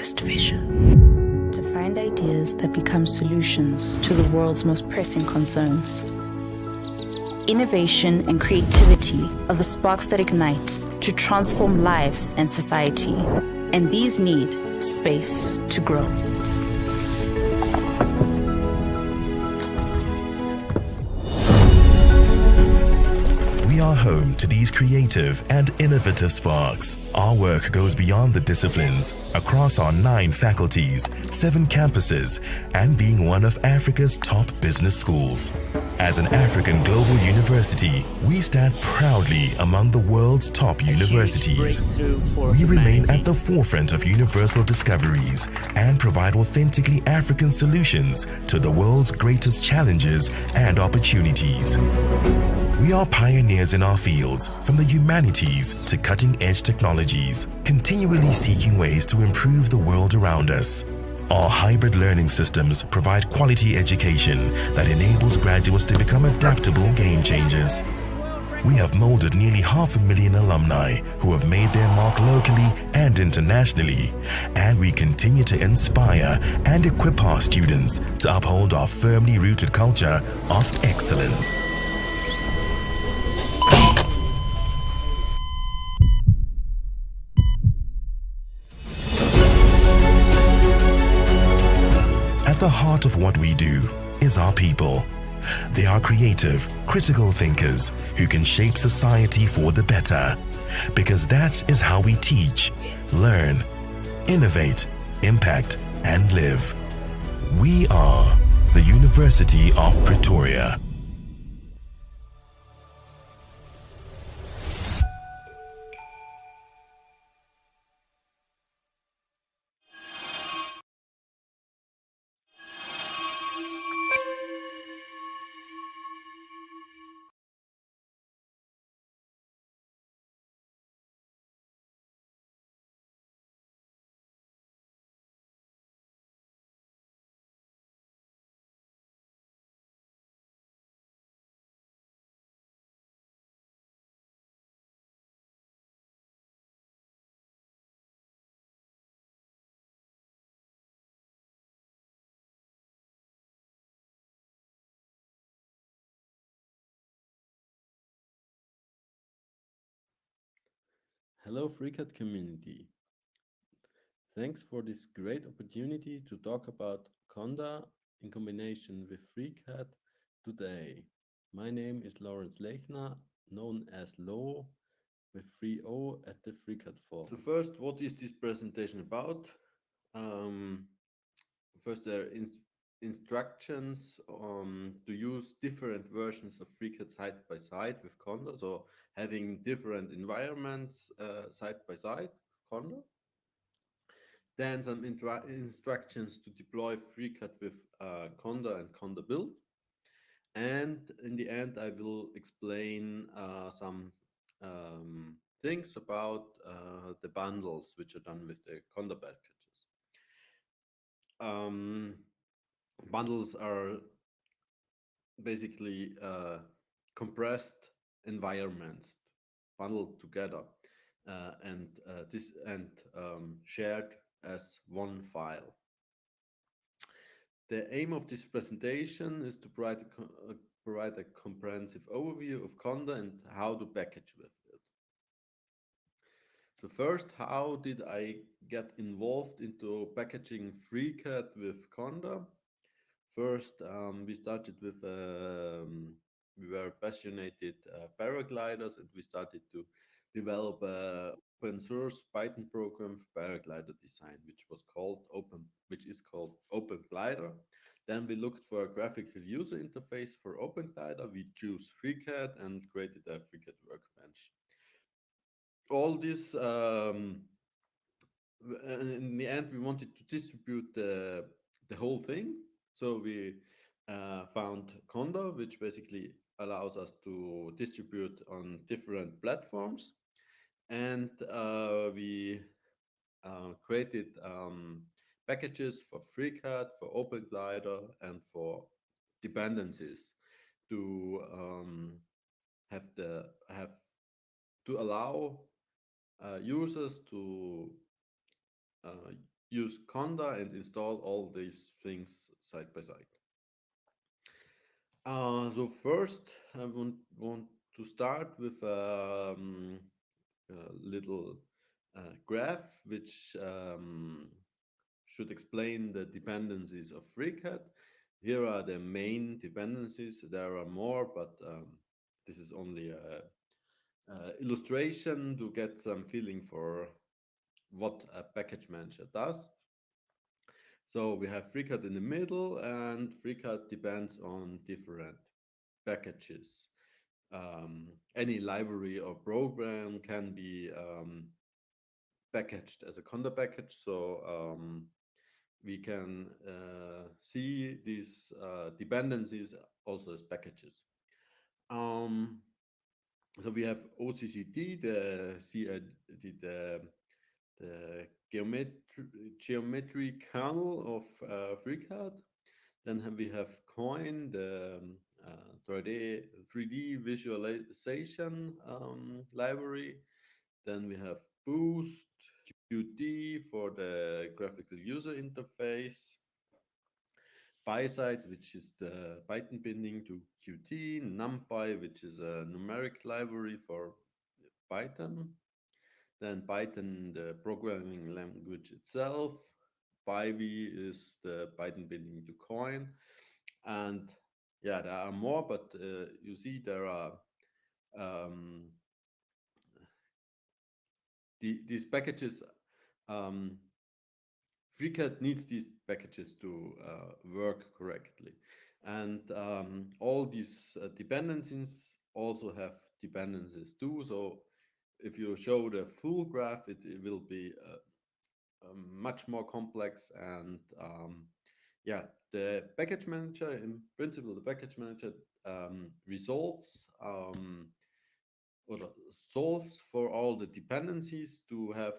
focused vision to find ideas that become solutions to the world's most pressing concerns. Innovation and creativity are the sparks that ignite to transform lives and society, and these need space to grow. We are home to these creative and innovative sparks. Our work goes beyond the disciplines, across our 9 faculties, 7 campuses, and being one of Africa's top business schools. As an African global university, we stand proudly among the world's top universities. We remain at the forefront of universal discoveries and provide authentically African solutions to the world's greatest challenges and opportunities. We are pioneers in our fields, from the humanities to cutting-edge technologies, continually seeking ways to improve the world around us. Our hybrid learning systems provide quality education that enables graduates to become adaptable game changers. We have molded nearly 500,000 alumni who have made their mark locally and internationally, and we continue to inspire and equip our students to uphold our firmly rooted culture of excellence. At the heart of what we do is our people. They are creative, critical thinkers who can shape society for the better. Because that is how we teach, learn, innovate, impact, and live. We are the University of Pretoria. Hello, FreeCad community. Thanks for this great opportunity to talk about Conda in combination with FreeCad today. My name is Lawrence Lechner, known as Lo, with 3O at the FreeCad forum. So first, what is this presentation about? Um, First, there are instructions to use different versions of FreeCAD side by side with Conda, so having different environments side by side, Conda. Then some instructions to deploy FreeCAD with Conda and Conda Build. And in the end, I will explain some things about the bundles which are done with the Conda packages. Bundles are basically compressed environments bundled together and shared as one file. The aim of this presentation is to provide a comprehensive overview of Conda and how to package with it. So first, how did I get involved into packaging FreeCAD with Conda? First, we started with, we were passionate paragliders, and we started to develop a open source Python program for paraglider design, which is called Open Glider. Then we looked for a graphical user interface for Open Glider. We choose FreeCAD and created a FreeCAD workbench. All this, in the end, we wanted to distribute the whole thing. So we found Conda, which basically allows us to distribute on different platforms. And we created packages for FreeCAD, for OpenGlider, and for dependencies to allow users to use Conda and install all these things side by side. So first, I want to start with a little graph which should explain the dependencies of FreeCAD. Here are the main dependencies. There are more, but this is only a illustration to get some feeling for what a package manager does. So we have FreeCAD in the middle, and FreeCAD depends on different packages. Any library or program can be packaged as a Conda package. So we can see these dependencies also as packages. Um, so we have OCCD, the geometry kernel of FreeCAD. Then we have Coin, the 3D visualization library. Then we have Boost, Qt for the graphical user interface, PySide, which is the Python binding to Qt, NumPy, which is a numeric library for Python, then Python, the programming language itself, PyV is the Python binding to Coin, and yeah, there are more, but you see there are um, these packages. Um, FreeCAD needs these packages to work correctly. And all these dependencies also have dependencies too. So if you show the full graph, it will be much more complex. And yeah, the package manager, in principle, the package manager resolves or solves for all the dependencies to have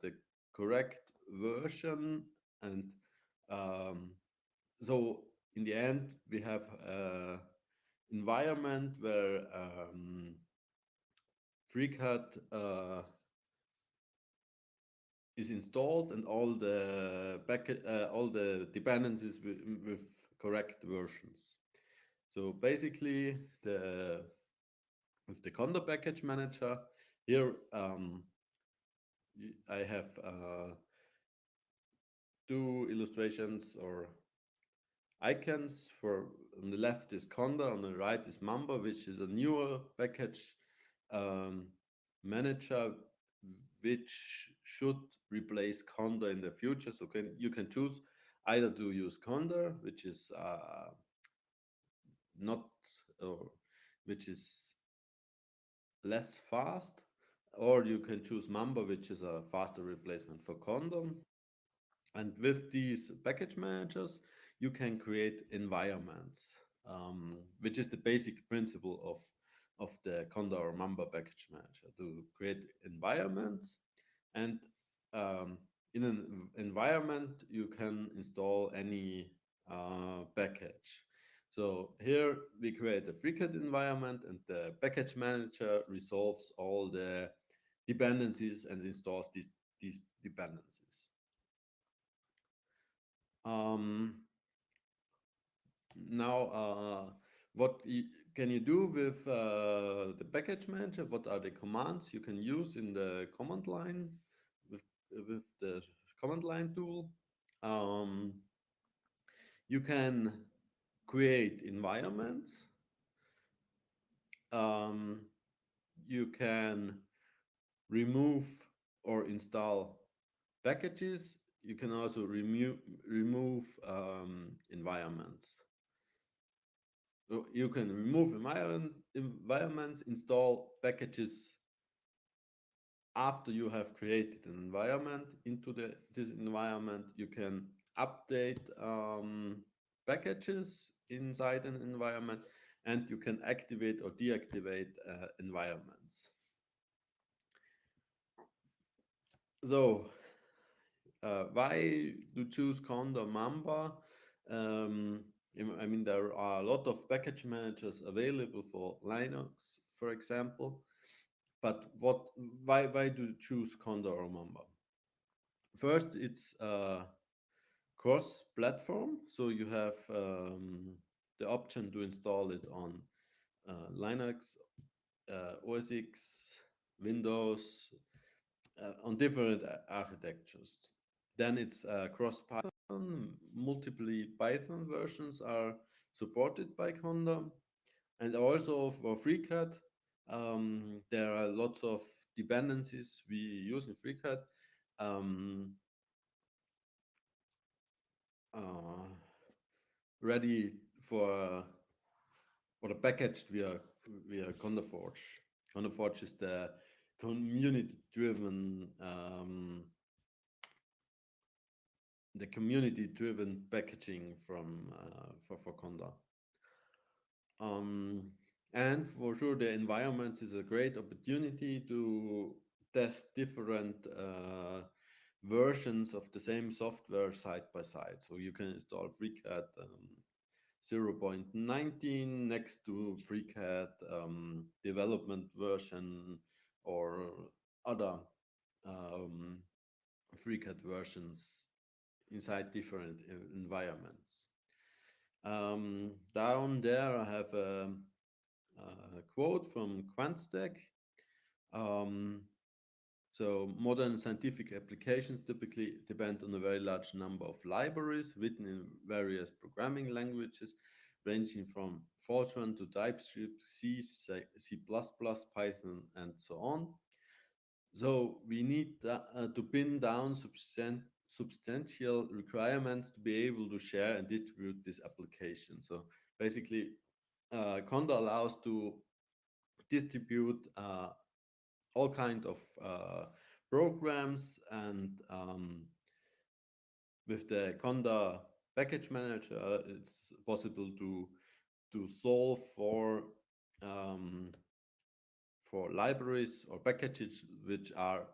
the correct version. And um, so in the end we have an environment where FreeCAD is installed and all the dependencies with correct versions. So basically with the Conda package manager here I have two illustrations or icons. For on the left is Conda, on the right is Mamba, which is a newer package um, manager which should replace Conda in the future. So you can choose either to use Conda, which is not or which is less fast, or you can choose Mamba, which is a faster replacement for Conda. And with these package managers, you can create environments, which is the basic principle of the Conda or Mamba package manager, to create environments. And in an environment, you can install any package. So here we create a FreeCAD environment, and the package manager resolves all the dependencies and installs these dependencies. Now, what can you do with the package manager? What are the commands you can use in the command line with the command line tool? Um, you can create environments. You can remove or install packages. You can also remove environments. So you can remove environments, install packages after you have created an environment into this environment. You can update packages inside an environment, and you can activate or deactivate environments. So why to choose Conda Mamba? I mean, there are a lot of package managers available for Linux, for example. But why do you choose Conda or Mamba? First, it's cross-platform, so you have the option to install it on Linux, OS X, Windows, on different architectures. Then it's cross Python. Multiple Python versions are supported by Conda, and also for FreeCAD, there are lots of dependencies we use in FreeCAD. Um, uh, Ready for the packaged via CondaForge. CondaForge is the community-driven packaging from for Conda. And for sure, the environment is a great opportunity to test different versions of the same software side by side. So you can install FreeCAD 0.19 next to FreeCAD development version or other um, FreeCAD versions inside different environments. Down there, I have a quote from QuantStack. So modern scientific applications typically depend on a very large number of libraries written in various programming languages, ranging from Fortran to TypeScript, C++, Python, and so on. So we need to pin down substantial requirements to be able to share and distribute this application. So basically, Conda allows to distribute all kind of programs, and with the Conda package manager, it's possible to solve for libraries or packages which are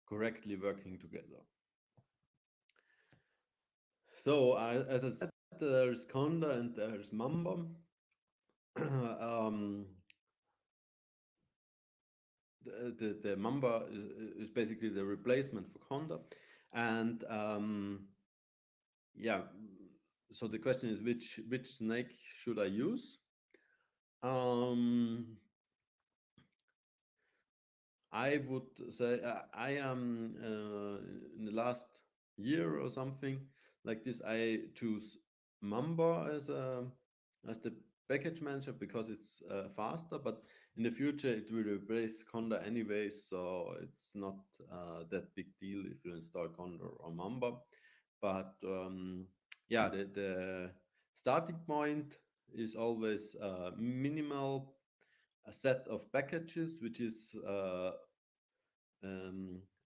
correctly working together. So as I said, there's Conda and there's Mamba. The Mamba is basically the replacement for Conda, and yeah. So the question is, which snake should I use? I would say I am in the last year or something like this. I choose Mamba as the package manager because it's faster. But in the future, it will replace Conda anyways, so it's not that big deal if you install Conda or Mamba. But yeah, the starting point is always minimal a set of packages, which is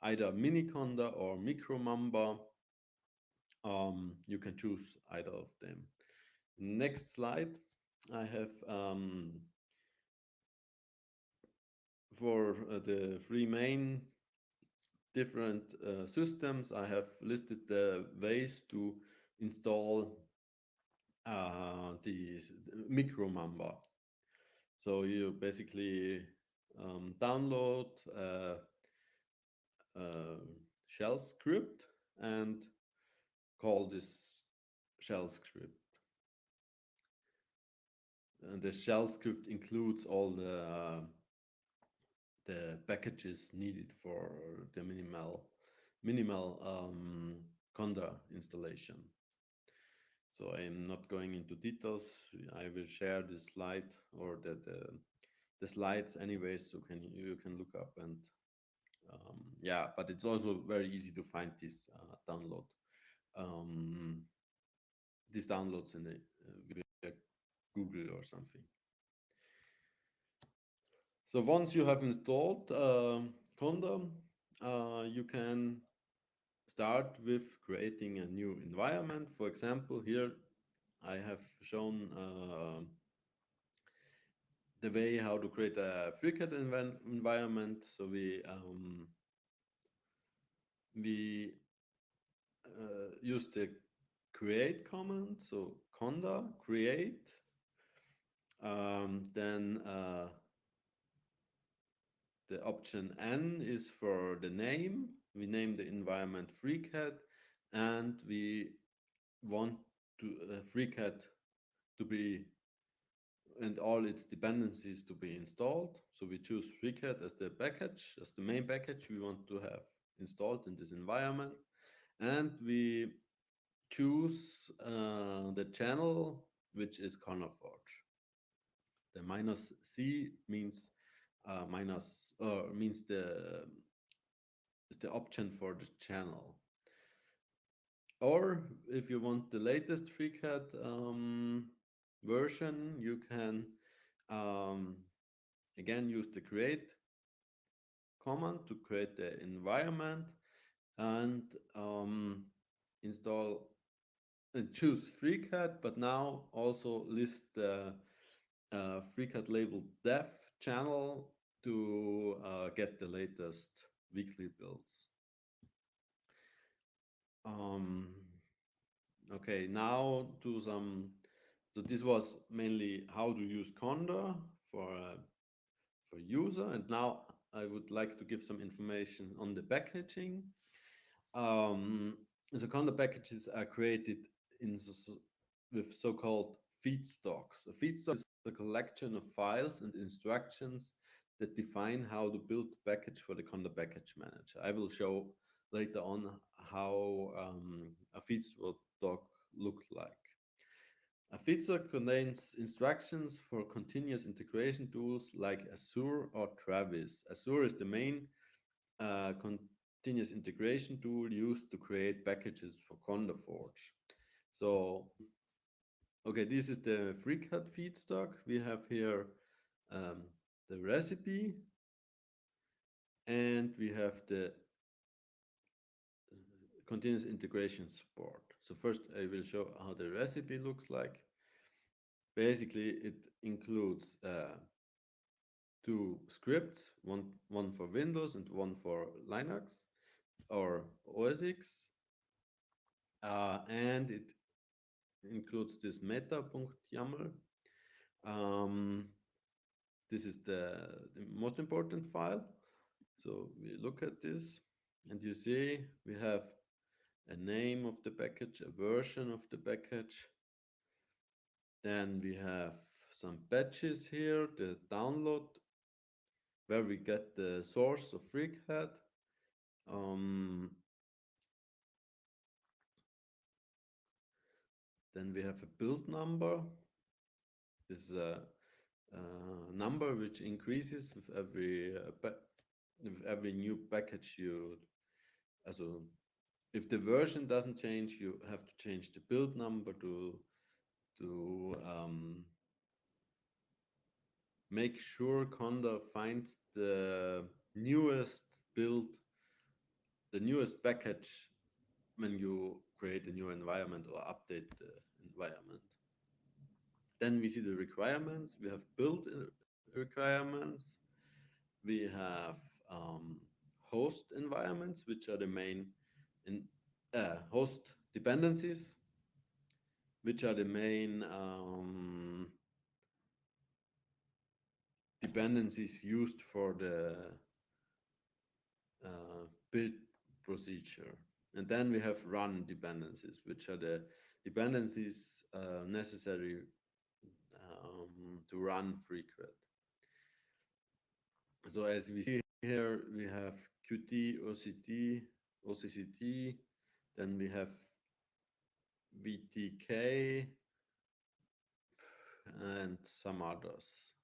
either Miniconda or Micromamba. You can choose either of them. Next slide, I have for the three main different systems, I have listed the ways to install the Micromamba. So you basically download shell script and call this shell script. And the shell script includes all the packages needed for the minimal Conda installation. So I'm not going into details. I will share this slide or the slides anyways, so you can look up and yeah, but it's also very easy to find this these downloads in via Google or something. So once you have installed Conda, you can start with creating a new environment. For example, here I have shown the way how to create a FreeCAD environment. So we use the create command. So Conda create, then the option N is for the name. We name the environment freecad, and we want to freecad to be and all its dependencies to be installed. So we choose freecad as the package, as the main package we want to have installed in this environment. And we choose the channel, which is ConnerForge. The minus C means means the is the option for the channel. Or if you want the latest FreeCAD version, you can um, again use the create command to create the environment and install and choose FreeCAD, but now also list the FreeCAD labeled dev channel to get the latest weekly builds. Okay, now to some. So this was mainly how to use Conda for user, and now I would like to give some information on the packaging. So Conda packages are created with so-called feedstocks. A feedstock is a collection of files and instructions that define how to build the package for the Conda package manager. I will show later on how a feedstock look like. A feedstock contains instructions for continuous integration tools like Azure or Travis. Azure is the main continuous integration tool used to create packages for CondaForge. So, okay, this is the FreeCAD feedstock. We have here the recipe, and we have the continuous integration support. So first I will show how the recipe looks like. Basically, it includes two scripts, one for Windows and one for Linux or OS X. And it includes this meta.yaml. This is the most important file. So we look at this, and you see we have a name of the package, a version of the package. Then we have some patches here, the download, where we get the source of FreeCAD. Then we have a build number. This is a number which increases with every new package you. Also, if the version doesn't change, you have to change the build number to make sure Conda finds the newest build, the newest package when you create a new environment or update the environment. Then we see the requirements. We have build requirements. We have host environments, which are the main host dependencies, which are the main dependencies used for the build procedure. And then we have run dependencies, which are the dependencies necessary to run FreeCAD. So as we see here, we have Qt, OCT, OCCT, then we have VTK, and some others,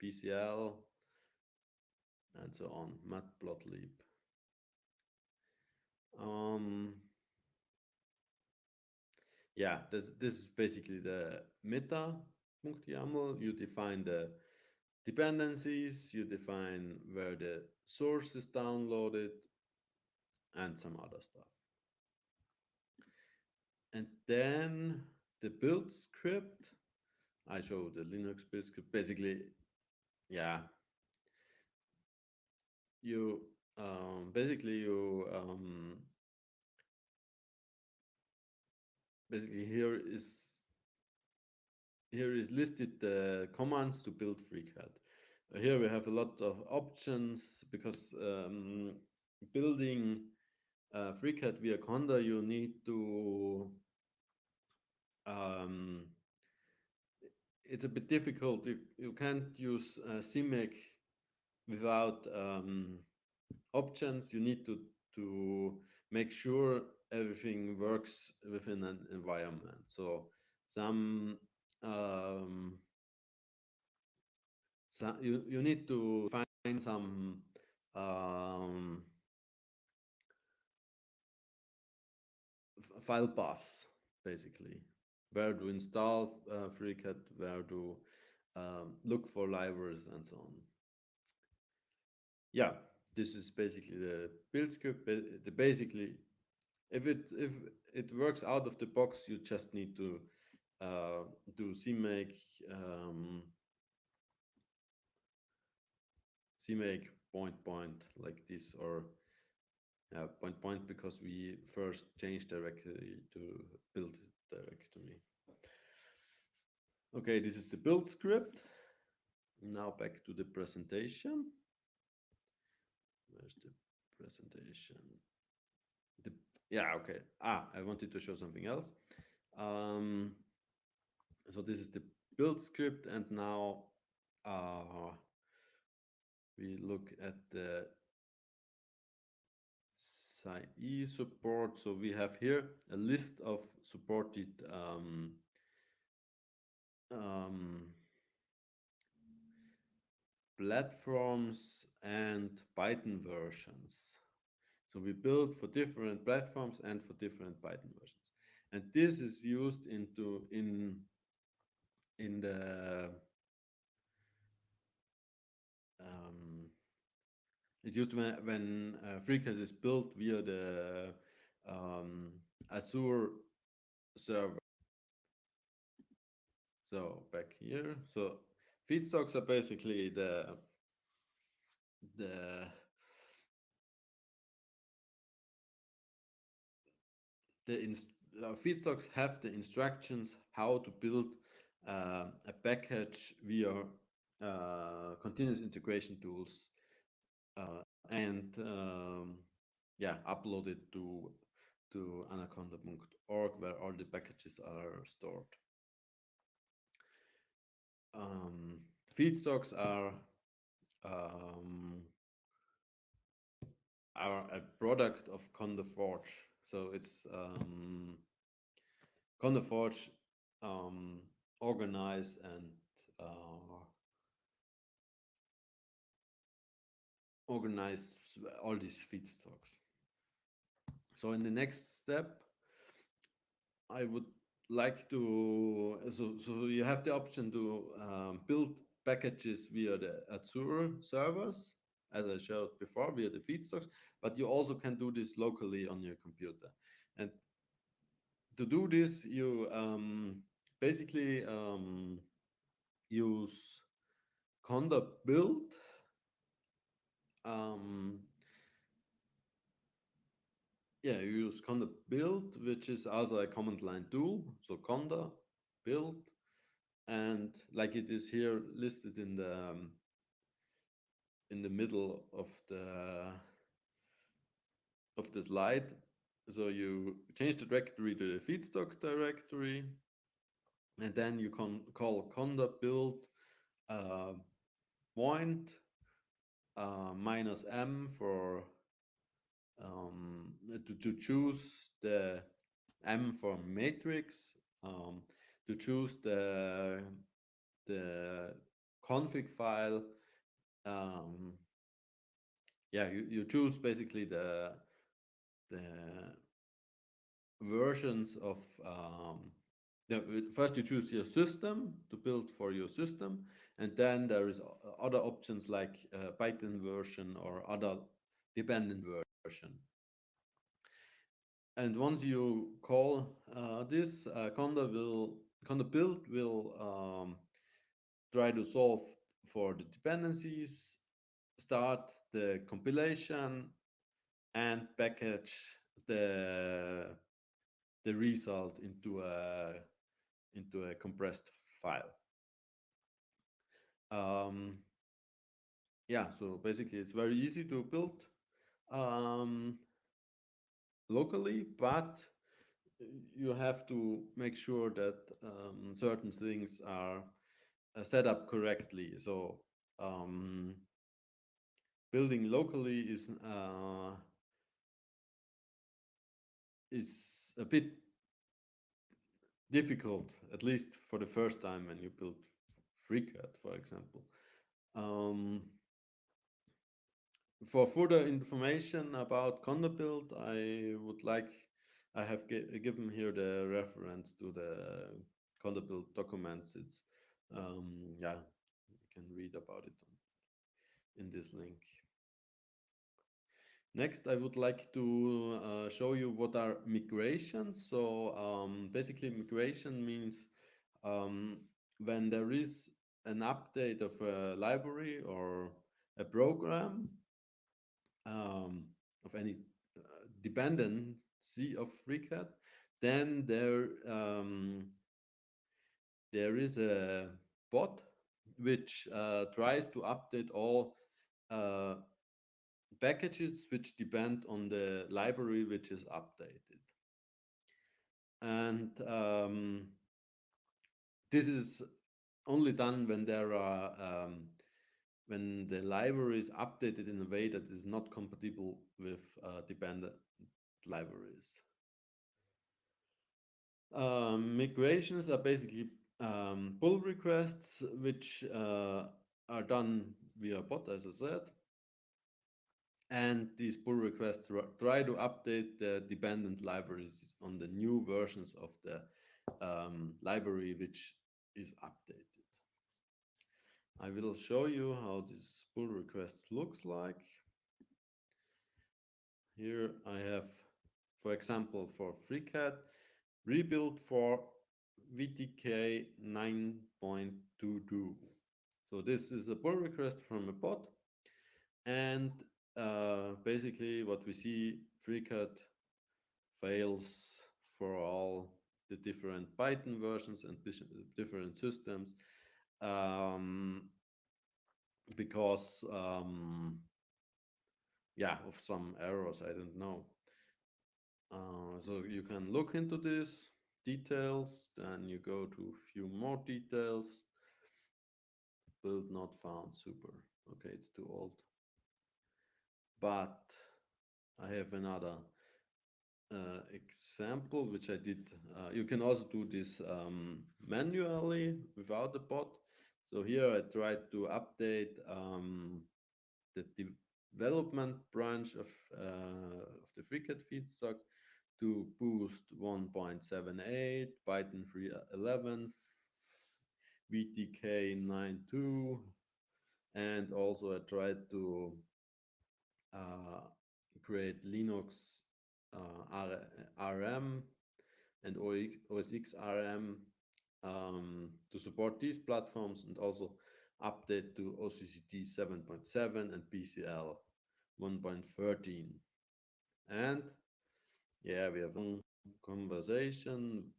PCL, and so on, Matplotlib. Yeah, this is basically the meta.yaml. You define the dependencies, you define where the source is downloaded, and some other stuff. And then the build script, I show the Linux build script. Basically, yeah, you basically here is listed the commands to build FreeCAD. Here we have a lot of options because building FreeCAD via Conda, you need to um, it's a bit difficult. You can't use CMake without options. You need to make sure everything works within an environment. So some you need to find some um, file paths, basically, where to install FreeCAD, where to look for libraries and so on. Yeah, this is basically the build script. Basically, if it works out of the box, you just need to do CMake point like this, or point because we first changed directory to build directory. Okay, this is the build script. Now back to the presentation. Where's the presentation? Yeah, okay. I wanted to show something else. So this is the build script, and now we look at the SAE support. So we have here a list of supported platforms and Python versions. So we build for different platforms and for different Python versions. And this is used in the it's used when FreeCAD is built via the Azure server. So back here, so feedstocks are basically the feedstocks have the instructions how to build a package via continuous integration tools and upload it to anaconda.org, where all the packages are stored. Feedstocks are a product of CondaForge. So it's CondaForge organize and organize all these feedstocks. So in the next step, I would like to, so you have the option to build packages via the Azure servers, as I showed before, via the feedstocks, but you also can do this locally on your computer. And to do this, you basically use conda build. You use conda build, which is also a command line tool. So conda build, and like it is here listed in the middle of the slide. So you change the directory to the feedstock directory, and then you can call conda build point -m for to choose the M for matrix, to choose the config file. You choose basically the versions of first you choose your system to build for your system, and then there is other options like Python version or other dependency version. And once you call this, conda build will try to solve for the dependencies, start the compilation, and package the result into a compressed file. So basically it's very easy to build locally, but you have to make sure that certain things are set up correctly. So um, building locally is a bit difficult, at least for the first time when you build FreeCAD, for example. Um, for further information about Conda build, I have given here the reference to the Conda build documents. It's yeah, you can read about it in this link. Next, I would like to show you what are migrations. So basically migration means when there is an update of a library or a program of any dependency of FreeCAD, then there is a bot which tries to update all uh, packages which depend on the library which is updated. And this is only done when there are when the library is updated in a way that is not compatible with dependent libraries. Migrations are basically pull requests which are done via bot, as I said. And these pull requests try to update the dependent libraries on the new versions of the library which is updated. I will show you how this pull request looks like. Here I have, for example, for FreeCAD, rebuild for VTK 9.22. So this is a pull request from a bot. And basically what we see, FreeCAD fails for all the different Python versions and different systems because yeah, of some errors, I don't know. So you can look into this details, then you go to a few more details. Build not found, super. Okay, it's too old. But I have another example which I did. You can also do this manually without the bot. So here I tried to update the development branch of the FreeCAD feedstock to boost 1.78, Python 3.11, VTK 9.2, and also I tried to create Linux RM and OS X RM to support these platforms, and also update to OCCT 7.7 and PCL 1.13. And yeah, we have a conversation.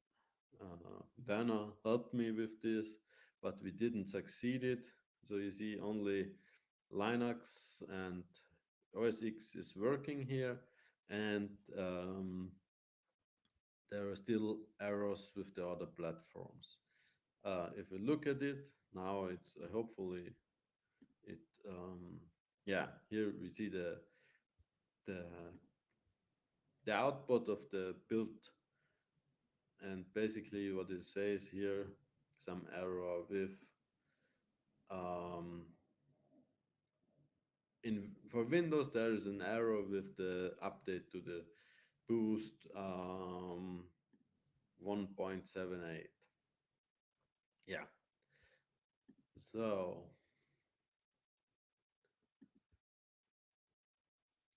Werner helped me with this, but we didn't succeed it. So you see only Linux and OS X is working here, and there are still errors with the other platforms. If we look at it now, it's hopefully it. Yeah, here we see the the output of the build, and basically what it says here, some error with for Windows there is an error with the update to the boost 1.78. Yeah, so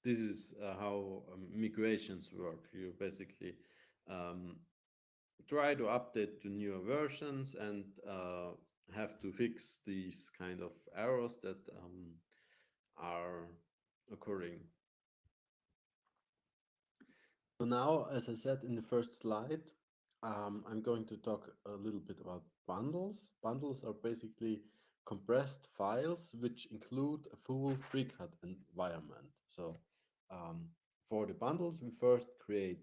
this is how migrations work. You basically try to update to newer versions and have to fix these kind of errors that are occurring. So now, as I said in the first slide, I'm going to talk a little bit about bundles. Bundles are basically compressed files which include a full FreeCAD environment. So for the bundles, we first create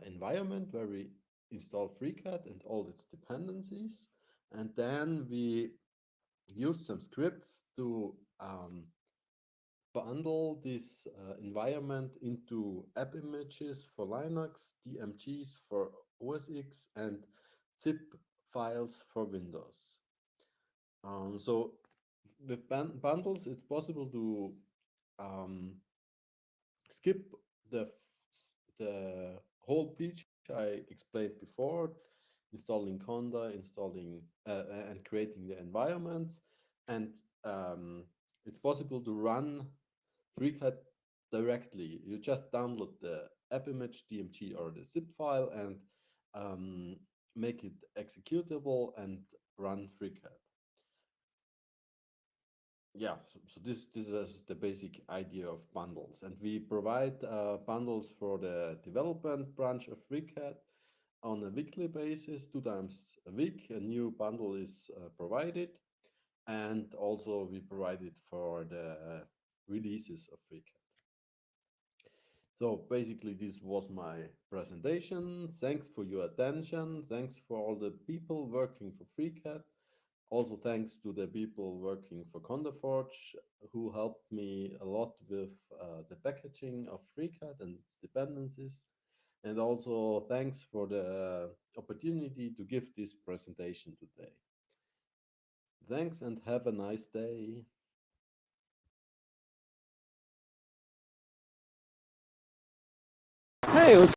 environment where we install FreeCAD and all its dependencies, and then we use some scripts to bundle this environment into app images for Linux, DMGs for OS X, and zip files for Windows. So with bundles, it's possible to skip the whole pitch I explained before, installing Conda, installing and creating the environments, and it's possible to run FreeCAD directly. You just download the app image, DMG, or the zip file, and make it executable and run FreeCAD. Yeah, so this is the basic idea of bundles, and we provide bundles for the development branch of FreeCAD on a weekly basis. 2 times a week a new bundle is provided, and also we provide it for the releases of FreeCAD. So basically this was my presentation. Thanks for your attention. Thanks for all the people working for FreeCAD. Also thanks to the people working for CondaForge who helped me a lot with the packaging of FreeCAD and its dependencies. And also thanks for the opportunity to give this presentation today. Thanks and have a nice day. Hey, what's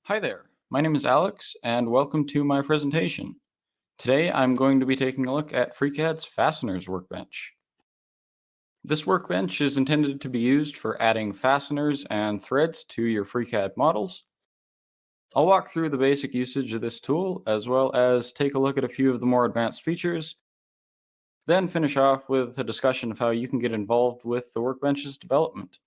Hi there, my name is Alex, and welcome to my presentation. Today I'm going to be taking a look at FreeCAD's Fasteners Workbench. This workbench is intended to be used for adding fasteners and threads to your FreeCAD models. I'll walk through the basic usage of this tool, as well as take a look at a few of the more advanced features, then finish off with a discussion of how you can get involved with the workbench's development.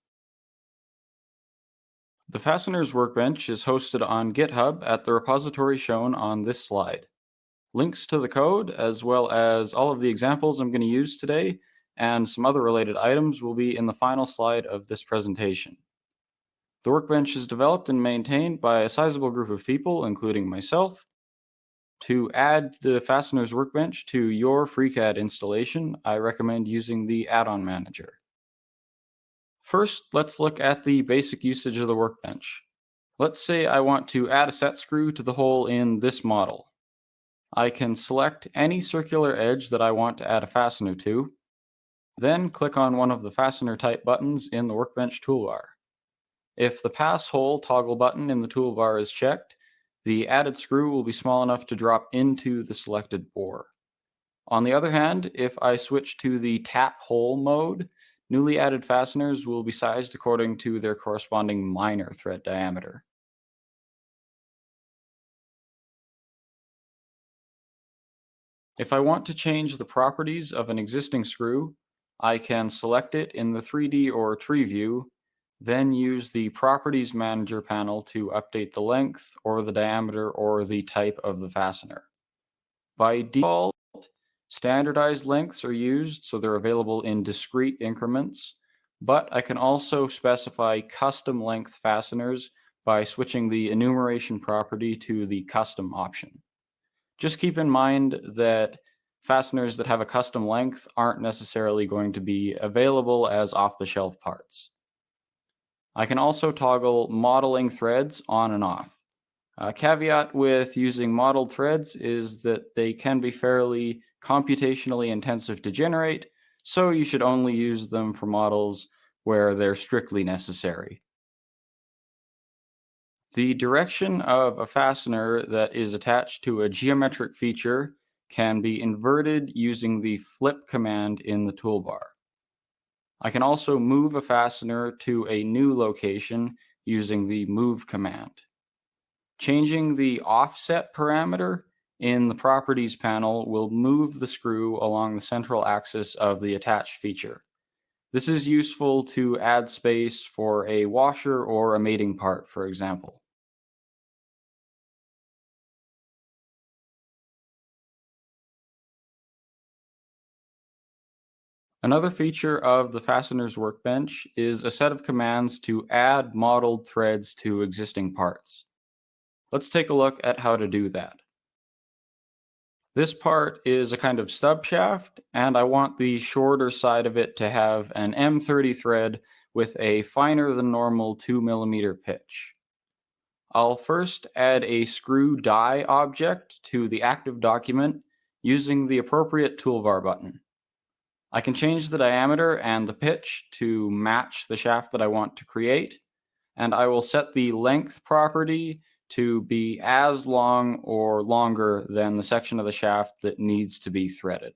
The Fasteners Workbench is hosted on GitHub at the repository shown on this slide. Links to the code, as well as all of the examples I'm going to use today, and some other related items will be in the final slide of this presentation. The workbench is developed and maintained by a sizable group of people, including myself. To add the Fasteners Workbench to your FreeCAD installation, I recommend using the add-on manager. First, let's look at the basic usage of the workbench. Let's say I want to add a set screw to the hole in this model. I can select any circular edge that I want to add a fastener to, then click on one of the fastener type buttons in the workbench toolbar. If the pass hole toggle button in the toolbar is checked, the added screw will be small enough to drop into the selected bore. On the other hand, if I switch to the tap hole mode, newly added fasteners will be sized according to their corresponding minor thread diameter. If I want to change the properties of an existing screw, I can select it in the 3D or tree view, then use the Properties Manager panel to update the length or the diameter or the type of the fastener. By default, standardized lengths are used, so they're available in discrete increments, but I can also specify custom length fasteners by switching the enumeration property to the custom option. Just keep in mind that fasteners that have a custom length aren't necessarily going to be available as off-the-shelf parts. I can also toggle modeling threads on and off. A caveat with using modeled threads is that they can be fairly computationally intensive to generate, so you should only use them for models where they're strictly necessary. The direction of a fastener that is attached to a geometric feature can be inverted using the flip command in the toolbar. I can also move a fastener to a new location using the move command. Changing the offset parameter in the properties panel will move the screw along the central axis of the attached feature. This is useful to add space for a washer or a mating part, for example. Another feature of the fasteners workbench is a set of commands to add modeled threads to existing parts. Let's take a look at how to do that. This part is a kind of stub shaft, and I want the shorter side of it to have an M30 thread with a finer than normal 2mm pitch. I'll first add a screw die object to the active document using the appropriate toolbar button. I can change the diameter and the pitch to match the shaft that I want to create, and I will set the length property to be as long or longer than the section of the shaft that needs to be threaded.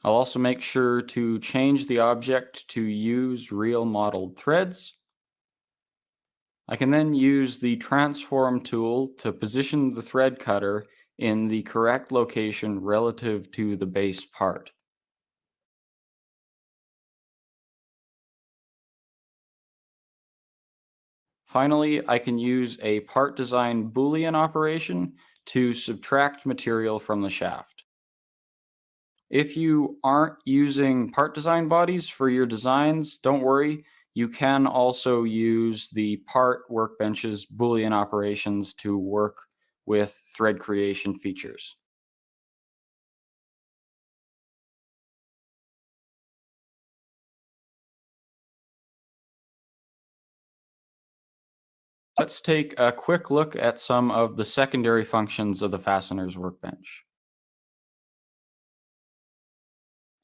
I'll also make sure to change the object to use real modeled threads. I can then use the transform tool to position the thread cutter in the correct location relative to the base part. Finally, I can use a part design Boolean operation to subtract material from the shaft. If you aren't using part design bodies for your designs, don't worry. You can also use the part workbench's Boolean operations to work with thread creation features. Let's take a quick look at some of the secondary functions of the fasteners workbench.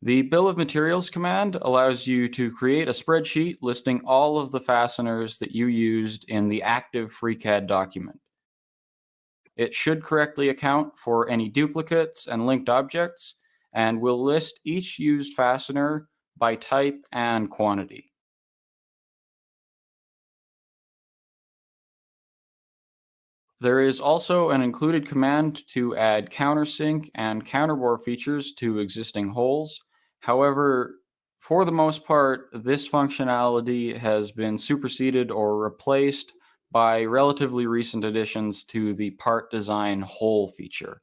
The bill of materials command allows you to create a spreadsheet listing all of the fasteners that you used in the active freecad document. It should correctly account for any duplicates and linked objects, and will list each used fastener by type and quantity. There is also an included command to add countersink and counterbore features to existing holes. However, for the most part, this functionality has been superseded or replaced by relatively recent additions to the part design hole feature.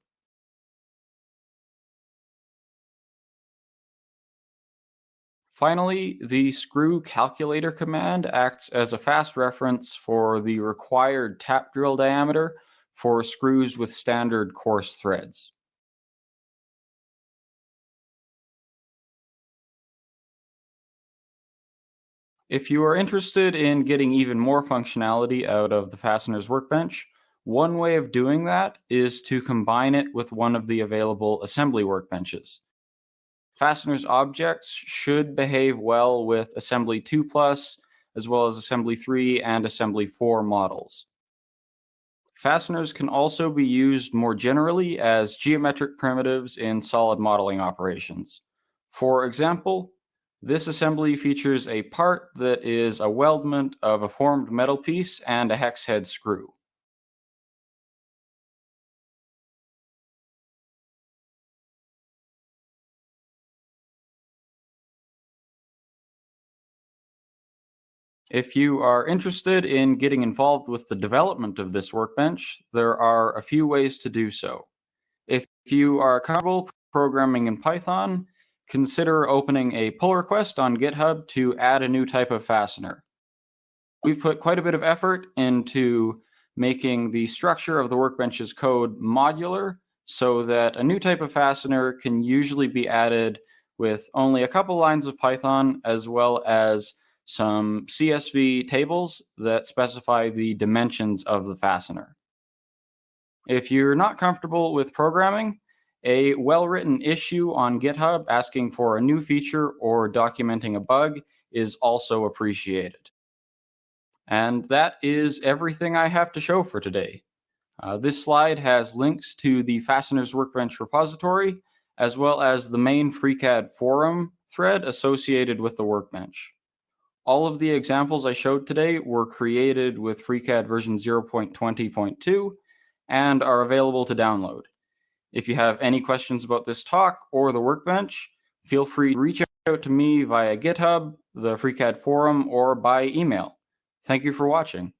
Finally, the screw calculator command acts as a fast reference for the required tap drill diameter for screws with standard coarse threads. If you are interested in getting even more functionality out of the fasteners workbench, one way of doing that is to combine it with one of the available assembly workbenches. Fasteners objects should behave well with Assembly 2+, as well as Assembly 3 and Assembly 4 models. Fasteners can also be used more generally as geometric primitives in solid modeling operations. For example, this assembly features a part that is a weldment of a formed metal piece and a hex head screw. If you are interested in getting involved with the development of this workbench, there are a few ways to do so. If you are comfortable programming in Python, consider opening a pull request on GitHub to add a new type of fastener. We've put quite a bit of effort into making the structure of the workbench's code modular so that a new type of fastener can usually be added with only a couple lines of Python, as well as some CSV tables that specify the dimensions of the fastener. If you're not comfortable with programming, a well-written issue on GitHub asking for a new feature or documenting a bug is also appreciated. And that is everything I have to show for today. This slide has links to the Fasteners Workbench repository, as well as the main FreeCAD forum thread associated with the workbench. All of the examples I showed today were created with FreeCAD version 0.20.2 and are available to download. If you have any questions about this talk or the workbench, feel free to reach out to me via GitHub, the FreeCAD forum, or by email. Thank you for watching.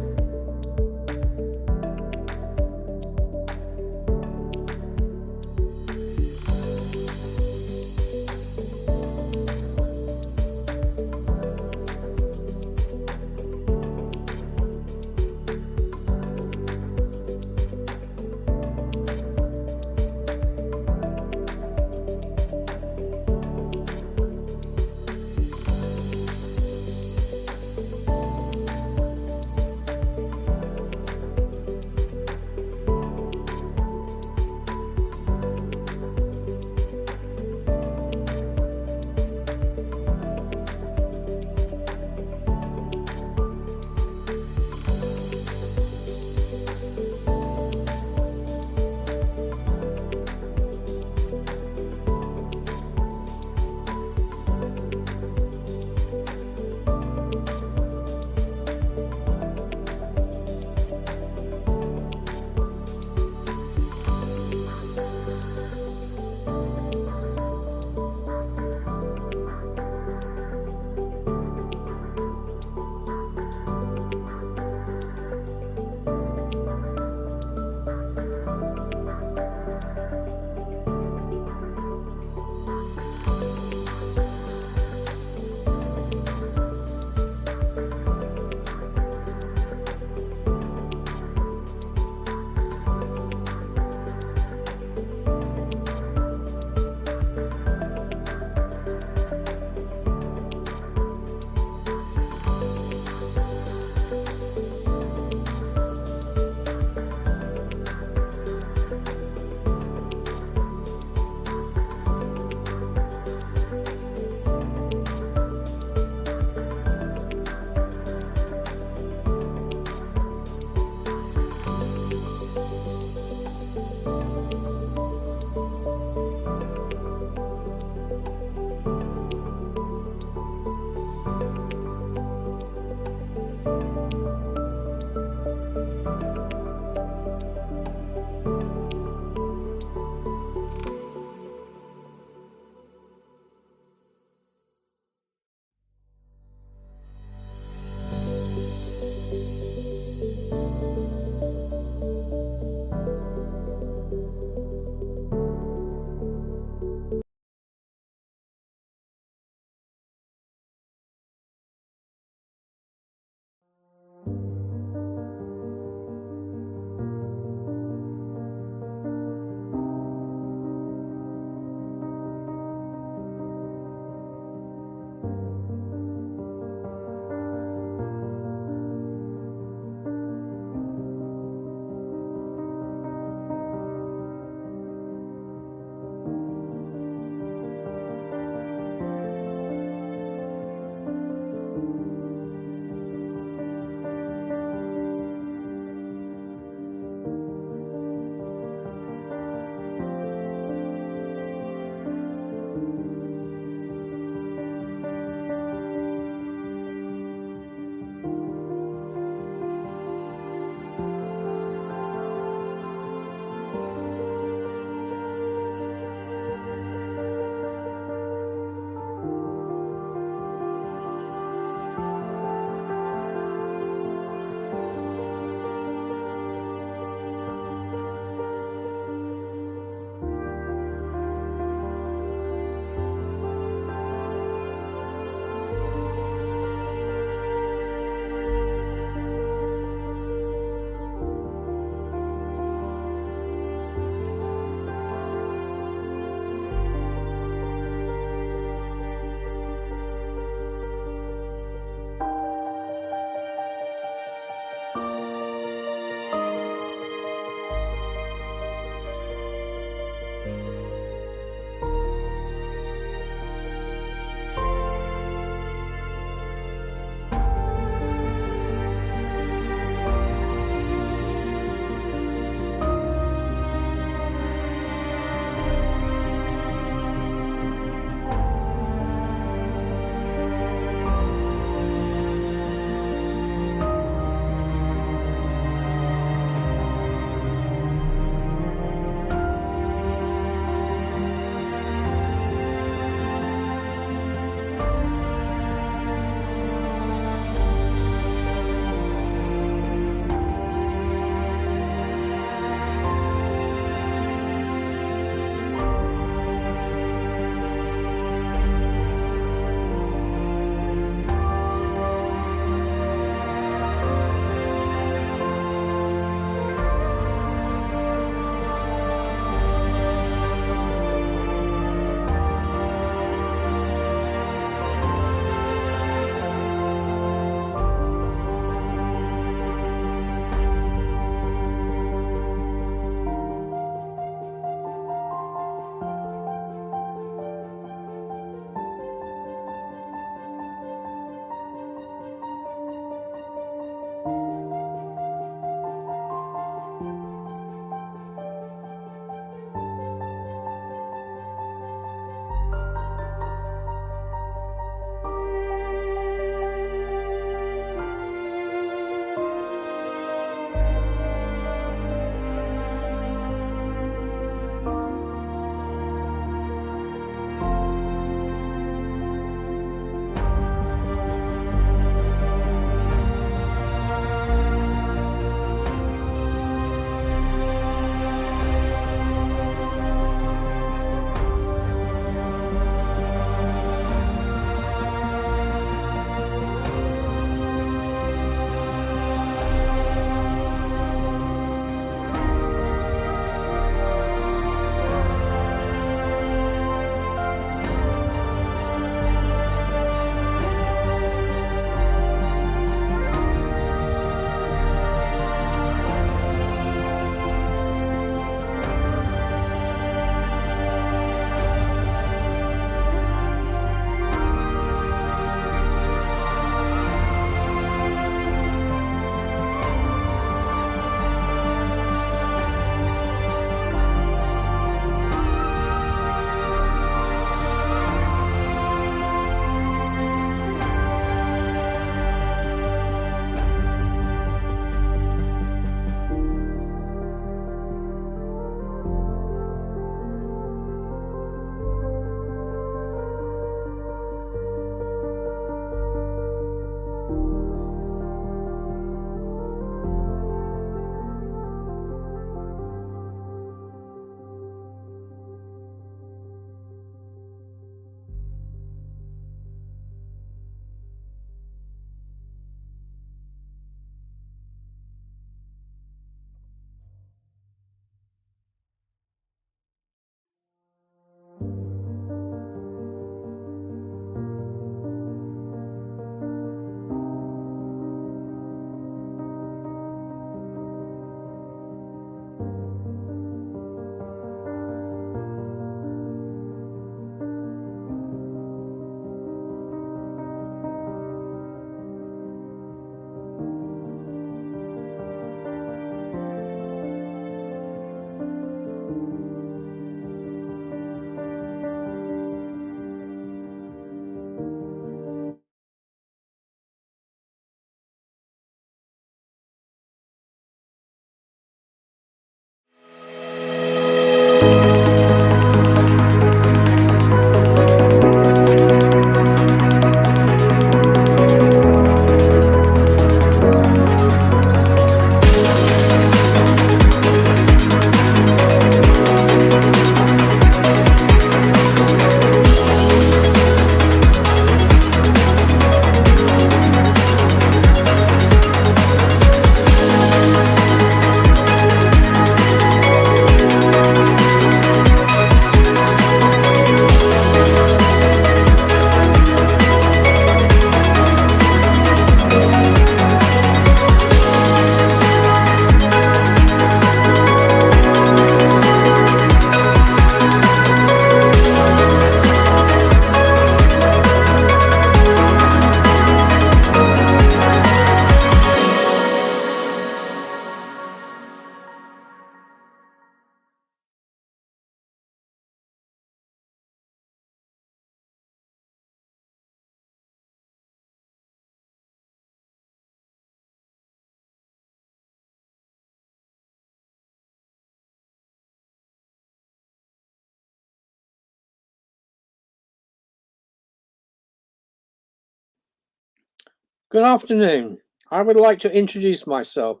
Good afternoon. I would like to introduce myself.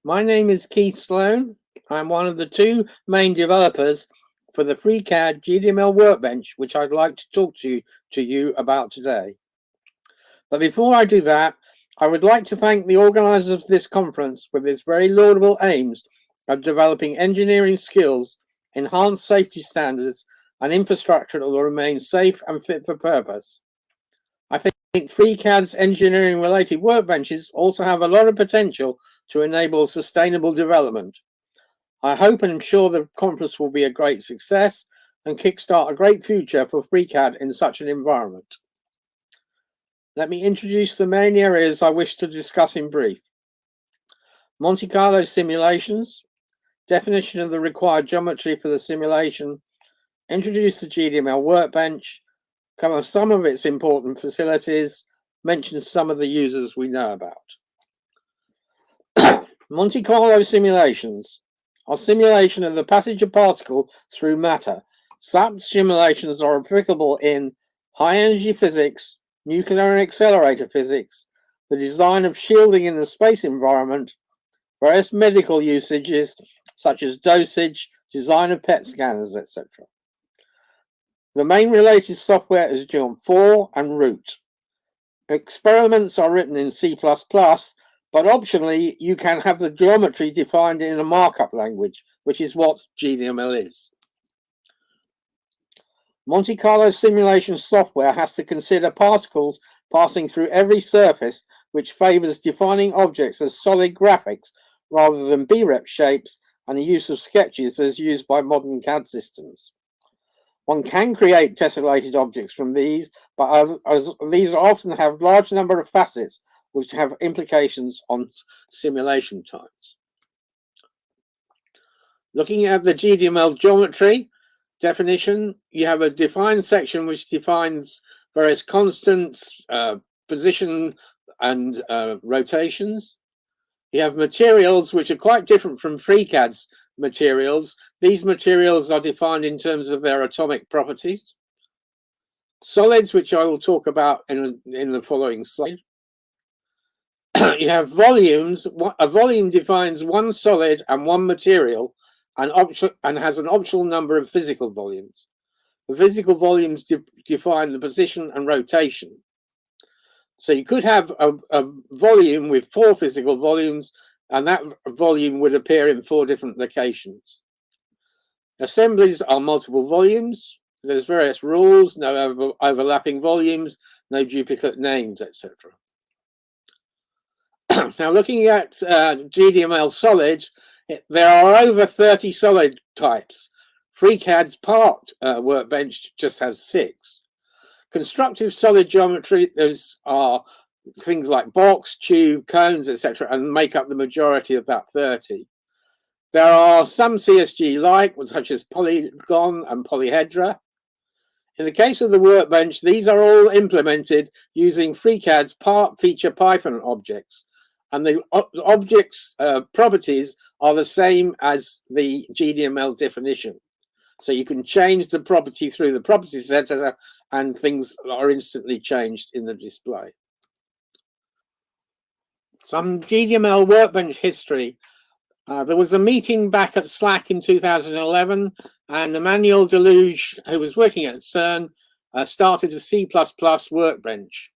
My name is Keith Sloan. I'm one of the two main developers for the freecad GDML workbench, which I'd like to talk to you about today. But before I do that, I would like to thank the organizers of this conference with its very laudable aims of developing engineering skills, enhanced safety standards, and infrastructure that will remain safe and fit for purpose. I think freecad's engineering related workbenches also have a lot of potential to enable sustainable development. I hope and am sure the conference will be a great success and kickstart a great future for freecad in such an environment. Let me introduce the main areas I wish to discuss in brief. Monte Carlo simulations, definition of the required geometry for the simulation, introduce the GDML workbench, cover some of its important facilities, mention some of the users we know about. Monte Carlo simulations are simulation of the passage of particle through matter. Such simulations are applicable in high energy physics, nuclear and accelerator physics, the design of shielding in the space environment, various medical usages such as dosage, design of PET scanners, etc. The main related software is Geom 4 and Root. Experiments are written in C++, but optionally you can have the geometry defined in a markup language, which is what GDML is. Monte Carlo simulation software has to consider particles passing through every surface, which favors defining objects as solid graphics rather than BREP shapes, and the use of sketches as used by modern CAD systems. One can create tessellated objects from these, but these often have large number of facets which have implications on simulation times. Looking at the GDML geometry definition, you have a defined section which defines various constants, position and rotations. You have materials which are quite different from FreeCAD's materials. These materials are defined in terms of their atomic properties. Solids, which I will talk about in the following slide. You have volumes. A volume defines one solid and one material and has an optional number of physical volumes. The physical volumes define the position and rotation. So you could have a volume with 4 physical volumes, and that volume would appear in 4 different locations. Assemblies are multiple volumes. There's various rules, no overlapping volumes, no duplicate names, etc. Now, looking at GDML solids, there are over 30 solid types. FreeCAD's part workbench just has 6. Constructive solid geometry, those are things like box, tube, cones, etc., and make up the majority of that 30. There are some CSG-like, such as polygon and polyhedra. In the case of the workbench, these are all implemented using FreeCAD's part feature Python objects, and the objects' properties are the same as the GDML definition. So you can change the property through the properties editor, and things are instantly changed in the display. Some GDML workbench history. There was a meeting back at SLAC in 2011, and Emmanuel Deluge, who was working at CERN, started a C++ workbench.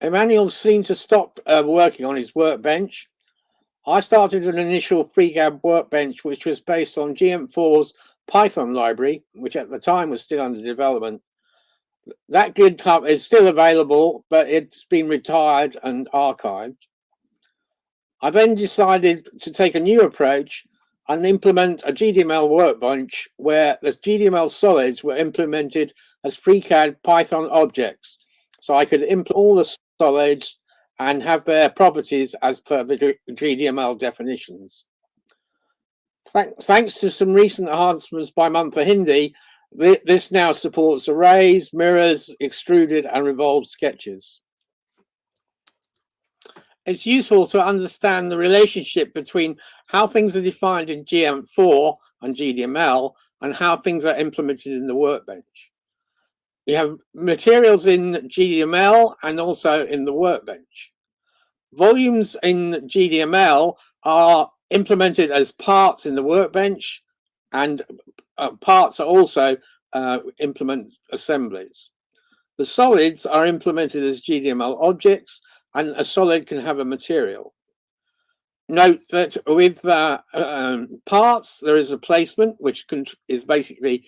Emmanuel seemed to stop working on his workbench. I started an initial FreeCAD workbench, which was based on GM4's Python library, which at the time was still under development. That GitHub is still available, but it's been retired and archived. I then decided to take a new approach and implement a GDML workbench where the GDML solids were implemented as FreeCAD Python objects. So I could implement all the solids and have their properties as per the GDML definitions. Thanks to some recent enhancements by Mantha Hindi, this now supports arrays, mirrors, extruded and revolved sketches. It's useful to understand the relationship between how things are defined in GM4 and GDML and how things are implemented in the workbench. you have materials in GDML and also in the workbench. Volumes in GDML are implemented as parts in the workbench, and parts are also implement assemblies. The solids are implemented as GDML objects, and a solid can have a material. Note that with parts, there is a placement, which is basically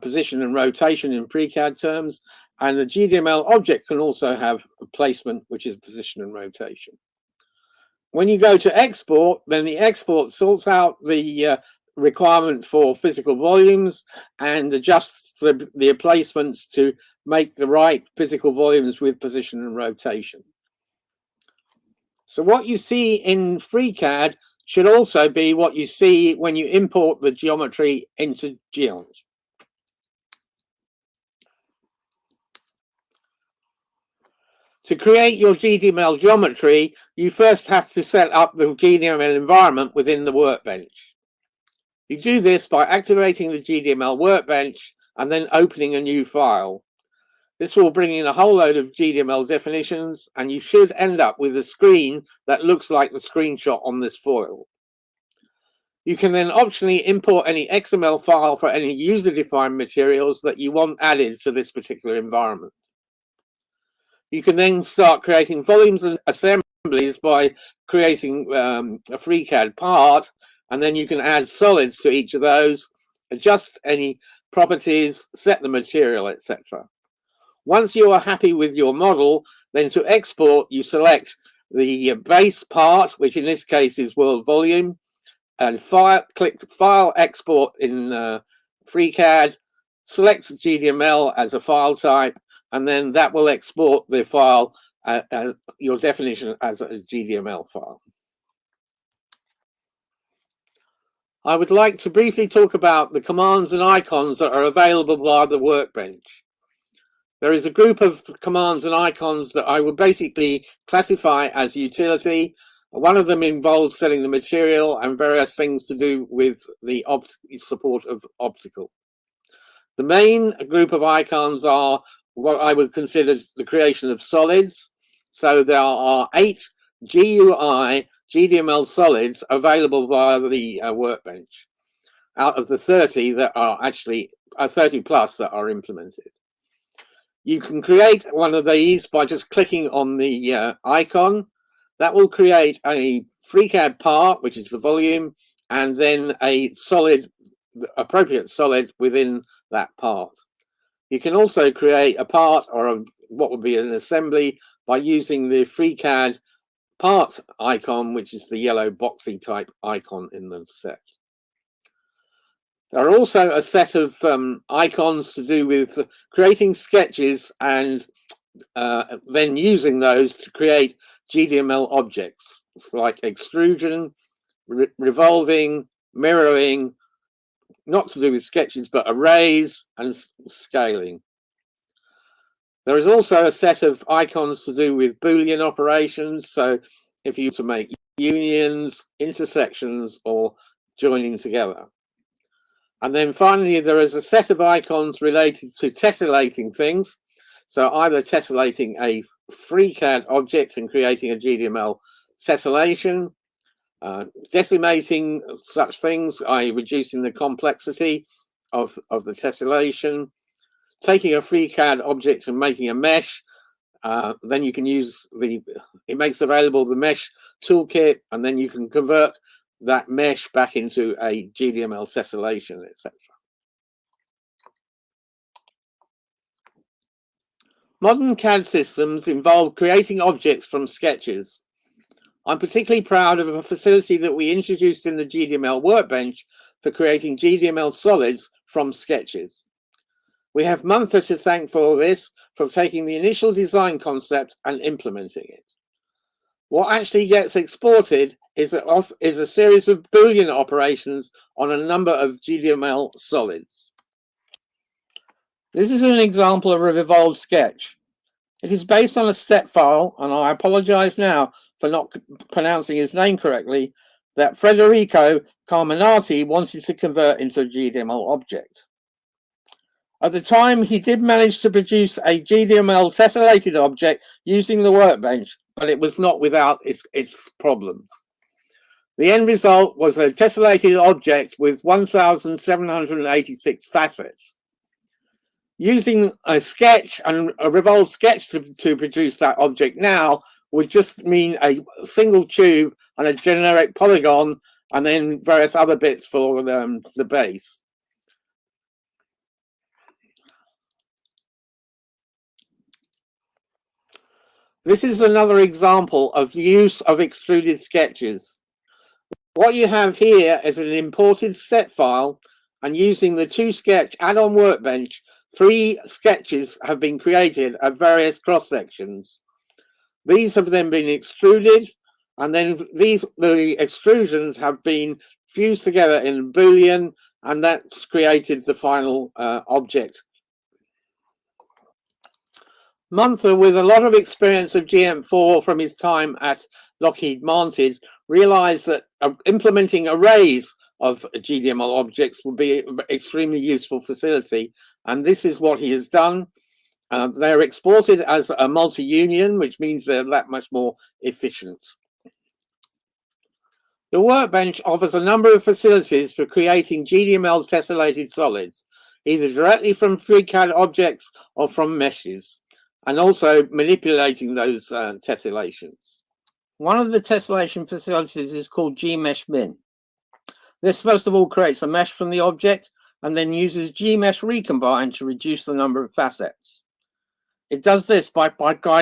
position and rotation in freecad terms, and the GDML object can also have a placement, which is position and rotation. When you go to export, then the export sorts out the requirement for physical volumes and adjusts the placements to make the right physical volumes with position and rotation. So what you see in freecad should also be what you see when you import the geometry into Geons. To create your GDML geometry, you first have to set up the GDML environment within the workbench. You do this by activating the GDML workbench and then opening a new file. This will bring in a whole load of GDML definitions, and you should end up with a screen that looks like the screenshot on this foil. You can then optionally import any XML file for any user-defined materials that you want added to this particular environment. You can then start creating volumes and assemblies by creating a freecad part, and then you can add solids to each of those, adjust any properties, set the material, etc. Once you are happy with your model, then to export, you select the base part, which in this case is world volume, and click File Export in freecad, select GDML as a file type, and then that will export the file, your definition as a GDML file. I would like to briefly talk about the commands and icons that are available via the workbench. There is a group of commands and icons that I would basically classify as utility. One of them involves setting the material and various things to do with the support of optical. The main group of icons are what I would consider the creation of solids. So there are 8 GUI GDML solids available via the workbench, out of the 30 that are actually 30 plus that are implemented. You can create one of these by just clicking on the icon. That will create a freecad part, which is the volume, and then a solid, appropriate solid within that part. You can also create a part or what would be an assembly by using the freecad part icon, which is the yellow boxy type icon in the set. There are also a set of icons to do with creating sketches and then using those to create GDML objects. It's like extrusion, revolving, mirroring, not to do with sketches, but arrays and scaling. There is also a set of icons to do with Boolean operations. So if you want to make unions, intersections, or joining together. And then finally, there is a set of icons related to tessellating things. So either tessellating a freecad object and creating a GDML tessellation, decimating such things, i.e. reducing the complexity of the tessellation, taking a freecad object and making a mesh. Then you can use it makes available the mesh toolkit, and then you can convert that mesh back into a GDML tessellation, etc. Modern CAD systems involve creating objects from sketches. I'm particularly proud of a facility that we introduced in the GDML workbench for creating GDML solids from sketches. We have Mantha to thank for this, for taking the initial design concept and implementing it. What actually gets exported is a series of Boolean operations on a number of GDML solids. This is an example of a revolved sketch. It is based on a step file, and I apologize now for not pronouncing his name correctly, that Federico Carminati wanted to convert into a GDML object. At the time, he did manage to produce a GDML tessellated object using the workbench, but it was not without its problems. The end result was a tessellated object with 1,786 facets. Using a sketch and a revolved sketch to produce that object now would just mean a single tube and a generic polygon and then various other bits for the base. This is another example of the use of extruded sketches. What you have here is an imported step file, and using the 2-sketch add-on workbench, 3 sketches have been created at various cross sections. These have then been extruded, and then the extrusions have been fused together in Boolean, and that's created the final object. Munther, with a lot of experience of GM4 from his time at Lockheed Martin, realized that implementing arrays of GDML objects would be an extremely useful facility, and this is what he has done. They're exported as a multi-union, which means they're that much more efficient. The workbench offers a number of facilities for creating GDML tessellated solids, either directly from freecad objects or from meshes, and also manipulating those tessellations. One of the tessellation facilities is called GMeshMin. This first of all creates a mesh from the object and then uses GMesh recombine to reduce the number of facets. It does this by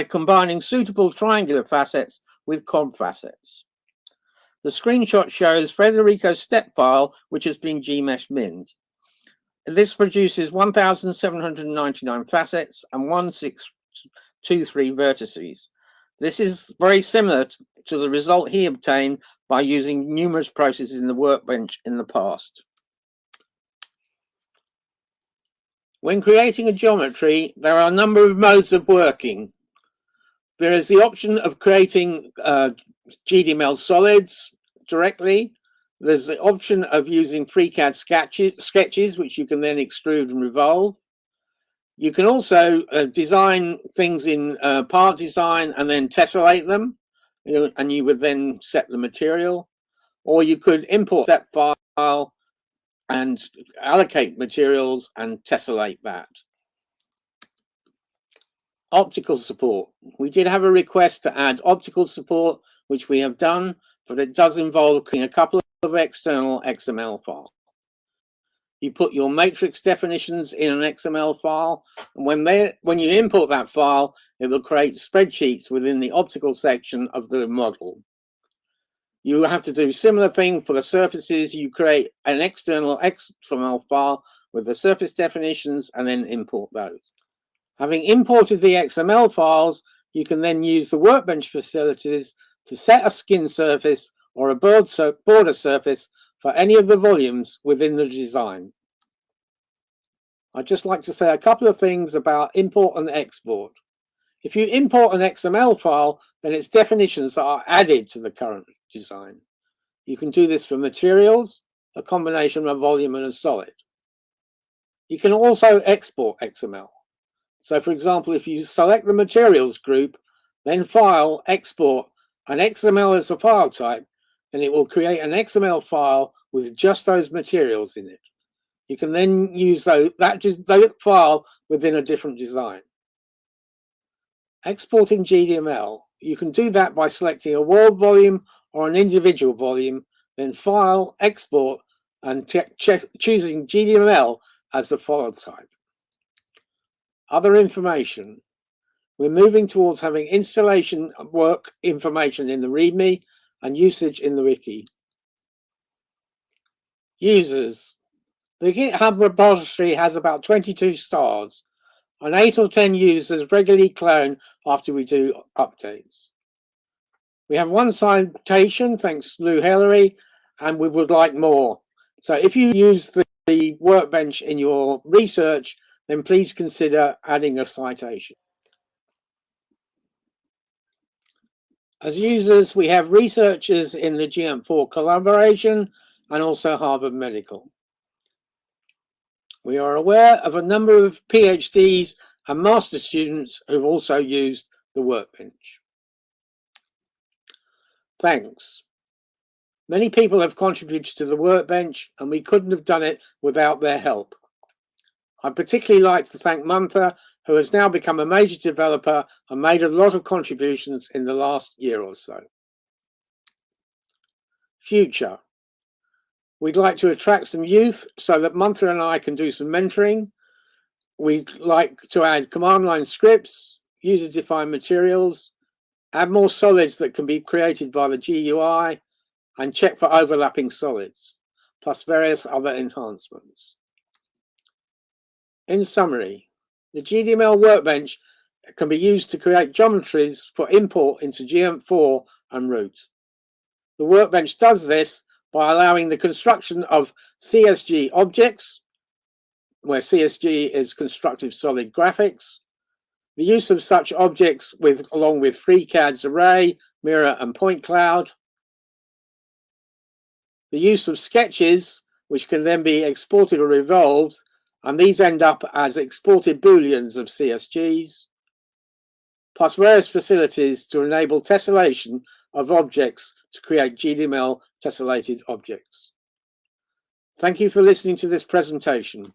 combining suitable triangular facets with cog facets. The screenshot shows Federico's step file, which has been GMeshMinned. This produces 1,799 facets and 1,623 vertices. This is very similar to the result he obtained by using numerous processes in the workbench in the past. When creating a geometry, there are a number of modes of working. There is the option of creating GDML solids directly. There's the option of using freecad sketches, which you can then extrude and revolve. You can also design things in part design and then tessellate them, and you would then set the material. Or you could import that file and allocate materials and tessellate that. Optical support. We did have a request to add optical support, which we have done, but it does involve creating a couple of external XML files. You put your matrix definitions in an XML file, and when you import that file, it will create spreadsheets within the optical section of the model. You have to do similar thing for the surfaces. You create an external XML file with the surface definitions and then import those. Having imported the XML files, you can then use the workbench facilities to set a skin surface or a border surface for any of the volumes within the design. I'd just like to say a couple of things about import and export. If you import an XML file, then its definitions are added to the current design. You can do this for materials, a combination of a volume and a solid. You can also export XML. So for example, if you select the materials group, then file, export, and XML as a file type, then it will create an XML file with just those materials in it. You can then use that file within a different design. Exporting GDML, you can do that by selecting a world volume or an individual volume, then file, export, and choosing GDML as the file type. Other information. We're moving towards having installation work information in the README and usage in the wiki. Users. The GitHub repository has about 22 stars, and 8 or 10 users regularly clone after we do updates. We have 1 citation, thanks Lou Hillary, and we would like more. So if you use the workbench in your research, then please consider adding a citation. As users, we have researchers in the GM4 collaboration and also Harvard Medical. We are aware of a number of PhDs and master students who've also used the workbench. Thanks. Many people have contributed to the workbench, and we couldn't have done it without their help. I'd particularly like to thank Mantha, who has now become a major developer and made a lot of contributions in the last year or so. Future. We'd like to attract some youth so that Mantha and I can do some mentoring. We'd like to add command line scripts, user-defined materials, add more solids that can be created by the GUI, and check for overlapping solids, plus various other enhancements. In summary, the GDML workbench can be used to create geometries for import into GM4 and root. The workbench does this by allowing the construction of CSG objects, where CSG is constructive solid graphics, the use of such objects along with freecad's array, mirror, and point cloud, the use of sketches, which can then be exported or evolved, and these end up as exported booleans of CSGs, plus various facilities to enable tessellation of objects to create GDML tessellated objects. Thank you for listening to this presentation.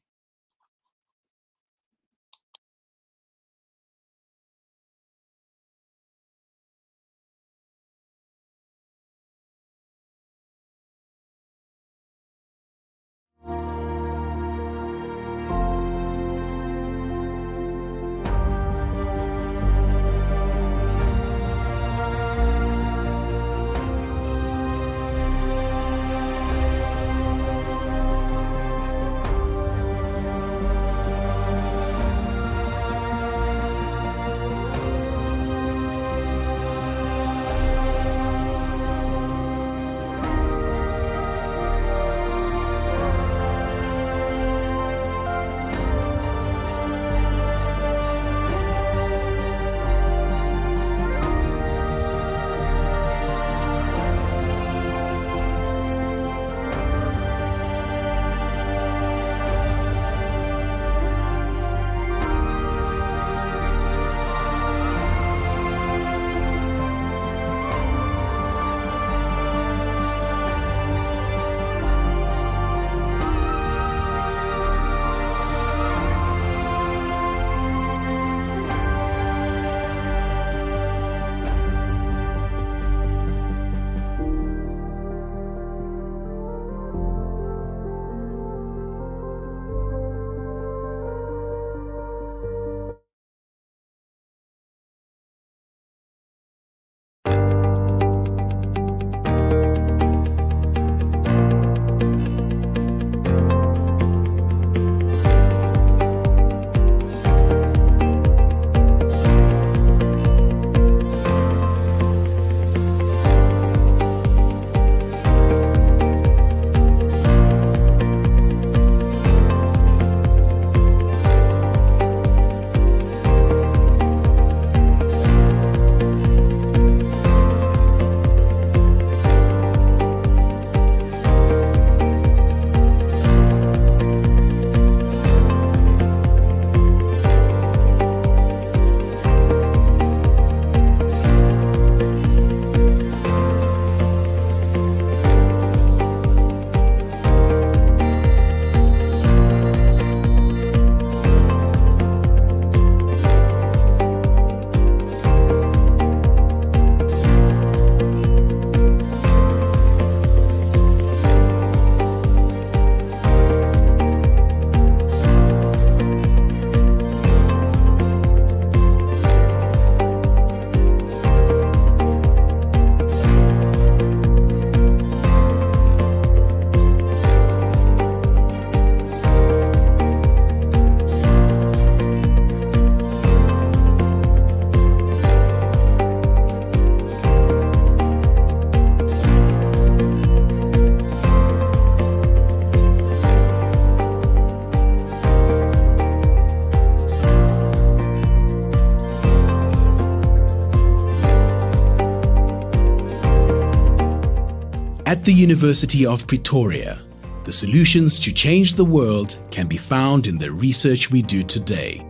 At the University of Pretoria, The solutions to change the world can be found in the research we do today.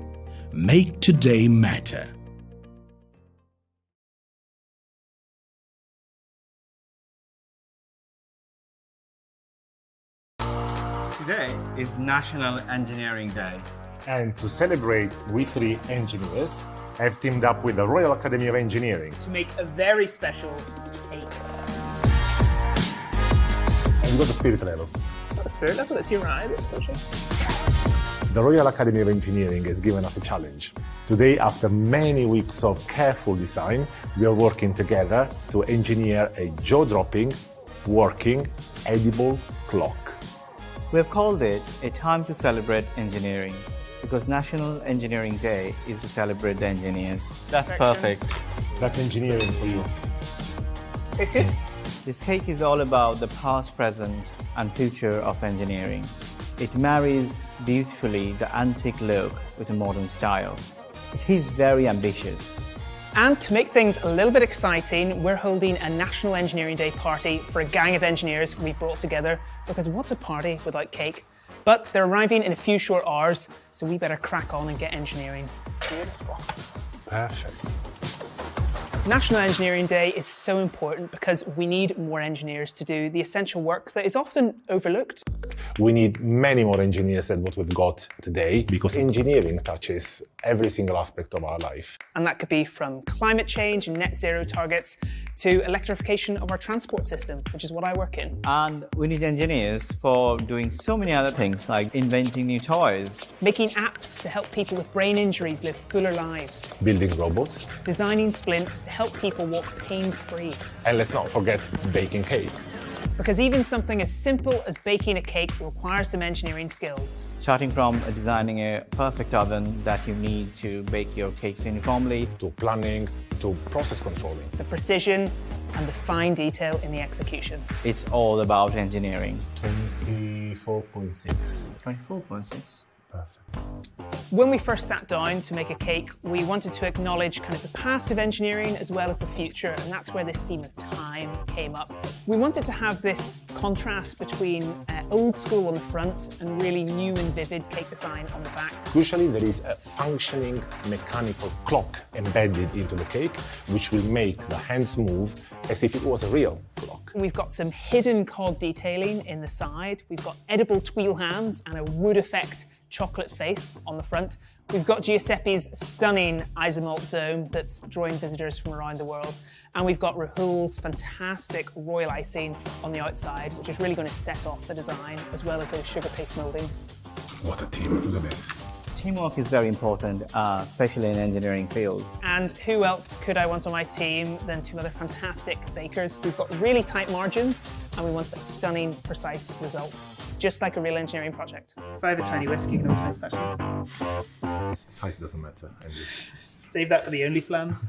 Make today matter. Today is National Engineering Day. And to celebrate, we three engineers have teamed up with the Royal Academy of Engineering to make a very special cake. And we got the spirit level. It's not a spirit level, it's your eye that's special. The Royal Academy of Engineering has given us a challenge. Today, after many weeks of careful design, we are working together to engineer a jaw-dropping, working, edible clock. We have called it a time to celebrate engineering because National Engineering Day is to celebrate the engineers. That's perfect. That's engineering for you. Tastes good? This cake is all about the past, present, and future of engineering. It marries beautifully the antique look with a modern style. It is very ambitious. And to make things a little bit exciting, we're holding a National Engineering Day party for a gang of engineers we brought together, because what's a party without cake? But they're arriving in a few short hours, so we better crack on and get engineering. Beautiful. Perfect. National Engineering Day is so important because we need more engineers to do the essential work that is often overlooked. We need many more engineers than what we've got today because engineering touches every single aspect of our life. And that could be from climate change and net zero targets to electrification of our transport system, which is what I work in. And we need engineers for doing so many other things like inventing new toys, Making apps to help people with brain injuries live fuller lives. Building robots. Designing splints to help people walk pain-free. And let's not forget baking cakes. Because even something as simple as baking a cake requires some engineering skills. starting from designing a perfect oven that you need to bake your cakes uniformly, to planning, to process controlling. The precision and the fine detail in the execution. It's all about engineering. 24.6. 24.6? Perfect. When we first sat down to make a cake, we wanted to acknowledge kind of the past of engineering as well as the future, and that's where this theme of time came up. We wanted to have this contrast between old school on the front and really new and vivid cake design on the back. Crucially, there is a functioning mechanical clock embedded into the cake, which will make the hands move as if it was a real clock. We've got some hidden cod detailing in the side. We've got edible tweel hands and a wood effect chocolate face on the front. We've got Giuseppe's stunning isomalt dome that's drawing visitors from around the world. And we've got Rahul's fantastic royal icing on the outside, which is really going to set off the design, as well as those sugar paste mouldings. What a team, look at this. Teamwork is very important, especially in engineering field. And who else could I want on my team than two other fantastic bakers? We've got really tight margins, and we want a stunning, precise result, just like a real engineering project. If I have a tiny whisk, you can have a tiny special. Size doesn't matter. Save that for the OnlyFlans.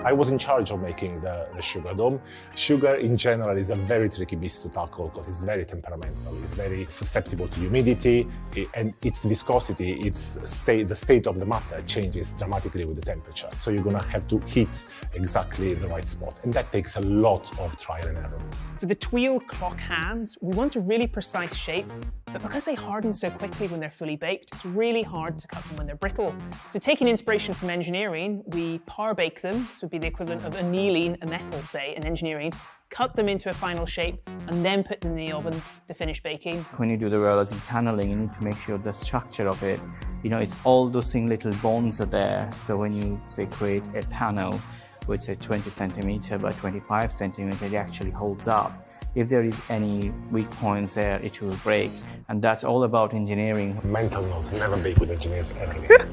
I was in charge of making the sugar dome. Sugar in general is a very tricky beast to tackle because it's very temperamental. It's very susceptible to humidity, and its viscosity, the state of the matter changes dramatically with the temperature. So you're going to have to hit exactly the right spot, and that takes a lot of trial and error. For the tweel clock hands, we want a really precise shape, but because they harden so quickly when they're fully baked, it's really hard to cut them when they're brittle. So taking inspiration from engineering, we par bake them. This would be the equivalent of annealing a metal, say, in engineering, cut them into a final shape, and then put them in the oven to finish baking. When you do the realism paneling, you need to make sure the structure of it, it's all those little bones are there. So when you, say, create a panel with, say, 20 centimeter by 25 centimeter, it actually holds up. If there is any weak points there, it will break. And that's all about engineering. Mental note, never bake with engineers ever again.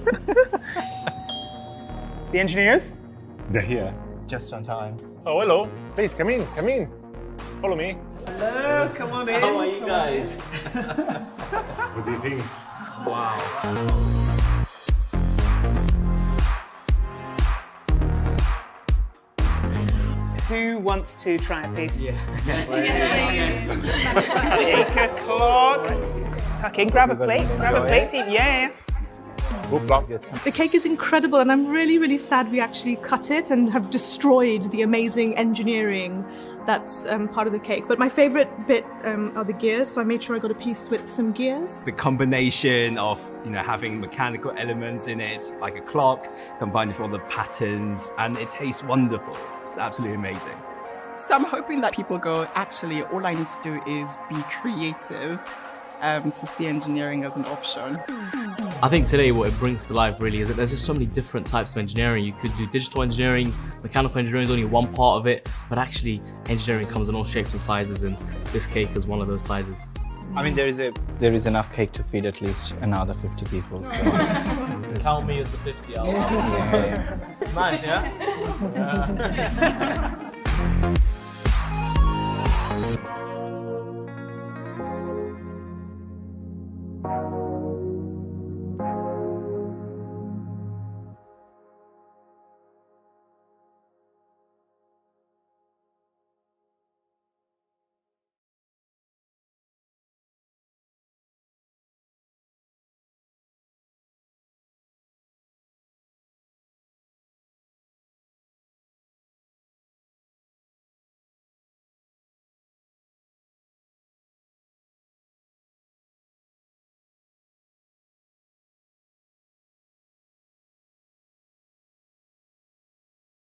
The engineers? They're here. Just on time. Oh, hello. Please, come in, come in. Follow me. Hello, come on in. How are you guys? What do you think? Wow. Who wants to try a piece? Yeah. Take a clock. Tuck in, grab a plate, team. Yeah. The cake is incredible, and I'm really, really sad we actually cut it and have destroyed the amazing engineering that's part of the cake. But my favorite bit are the gears, so I made sure I got a piece with some gears. The combination of, having mechanical elements in it, like a clock, combined with all the patterns, and it tastes wonderful. It's absolutely amazing. So I'm hoping that people go, actually, all I need to do is be creative to see engineering as an option. I think today what it brings to life really is that there's just so many different types of engineering. You could do digital engineering, mechanical engineering is only one part of it, but actually engineering comes in all shapes and sizes, and this cake is one of those sizes. I mean, there is enough cake to feed at least another 50 people. So Count me as the 50. yeah. Nice, yeah?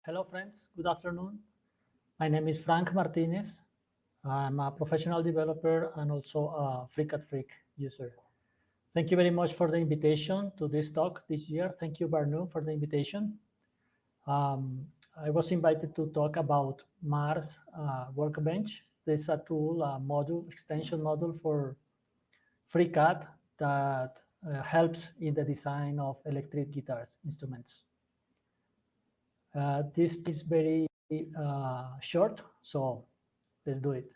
Hello friends, good afternoon. My name is Frank Martinez. I'm a professional developer and also a freecad freak user. Thank you very much for the invitation to this talk this year. Thank you, Barnu, for the invitation. I was invited to talk about Mars Workbench. This is a tool, a module, extension module for freecad that helps in the design of electric guitars instruments. This is very short, so let's do it.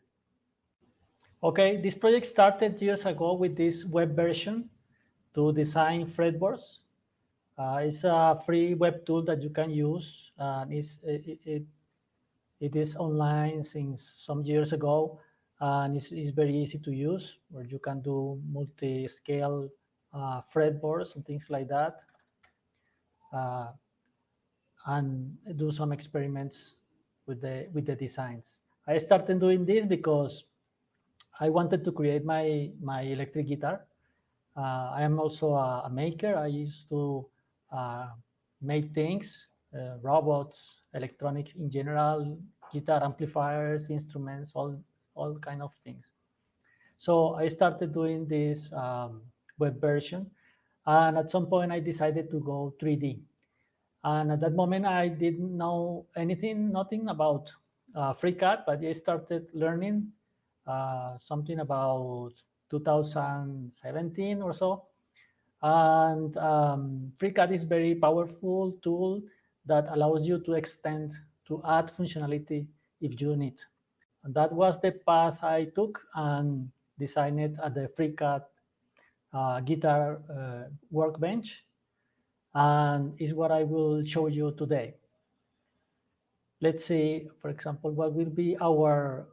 Okay, this project started years ago with this web version to design fretboards. It's a free web tool that you can use. It is online since some years ago, and it's very easy to use, where you can do multi-scale fretboards and things like that. And do some experiments with the designs. I started doing this because I wanted to create my electric guitar. I am also a maker. I used to make things, robots, electronics in general, guitar amplifiers, instruments, all kind of things. So I started doing this web version, and at some point I decided to go 3D. And at that moment, I didn't know nothing about FreeCAD, but I started learning something about 2017 or so. And FreeCAD is very powerful tool that allows you to extend, to add functionality if you need. And that was the path I took and designed the FreeCAD guitar workbench, and is what I will show you today. Let's see, for example, what will be our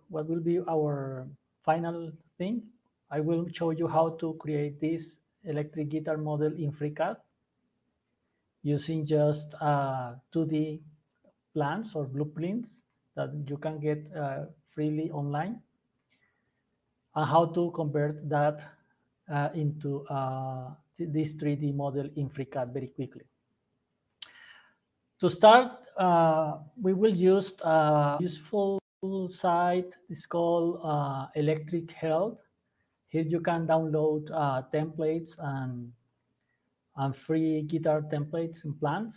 final thing. I will show you how to create this electric guitar model in FreeCAD using just 2D plans or blueprints that you can get freely online, and how to convert that into this 3D model in FreeCAD very quickly. To start, we will use a useful site. It's called Electric Health. Here you can download templates and free guitar templates and plans.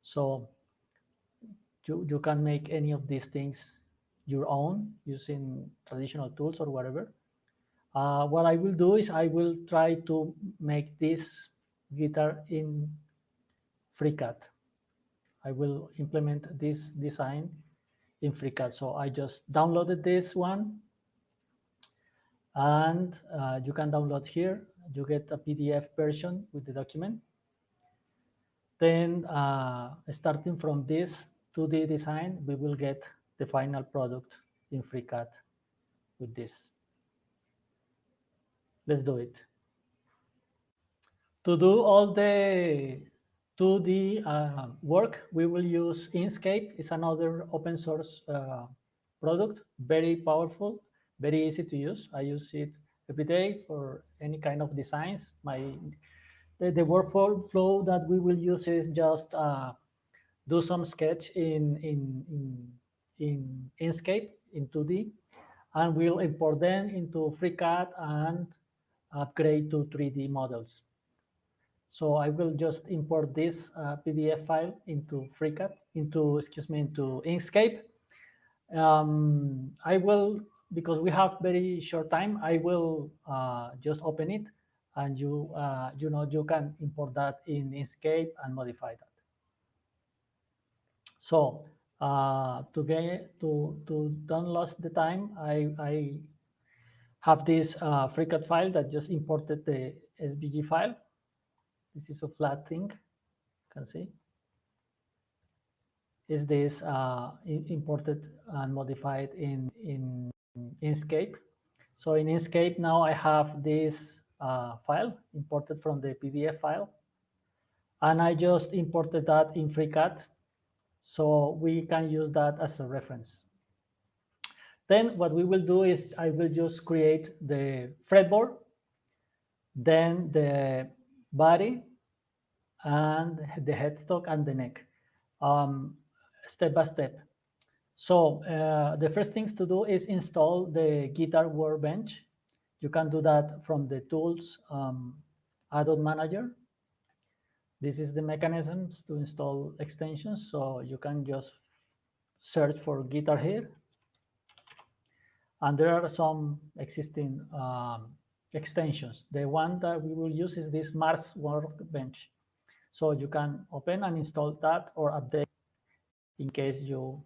So you can make any of these things your own using traditional tools or whatever. What I will do is I will try to make this guitar in FreeCAD. I will implement this design in FreeCAD. So I just downloaded this one, and you can download here. You get a PDF version with the document. Then starting from this 2D design, we will get the final product in FreeCAD with this. Let's do it. To do all the 2D work, we will use Inkscape. It's another open source product, very powerful, very easy to use. I use it every day for any kind of designs. The workflow that we will use is just do some sketch in Inkscape in 2D, and we'll import them into FreeCAD and upgrade to 3D models. So I will just import this PDF file into FreeCAD, into Inkscape. I will, because we have very short time, I will just open it, and you can import that in Inkscape and modify that. So to don't lose the time, I have this FreeCAD file that just imported the SVG file. This is a flat thing, you can see. Is this imported and modified in Inkscape. So in Inkscape now I have this file imported from the PDF file, and I just imported that in FreeCAD, so we can use that as a reference. Then what we will do is I will just create the fretboard, then the body, and the headstock and the neck, step by step. So the first things to do is install the guitar workbench. You can do that from the tools add-on manager. This is the mechanisms to install extensions. So you can just search for guitar here. And there are some existing extensions. The one that we will use is this Mars workbench. So you can open and install that or update in case you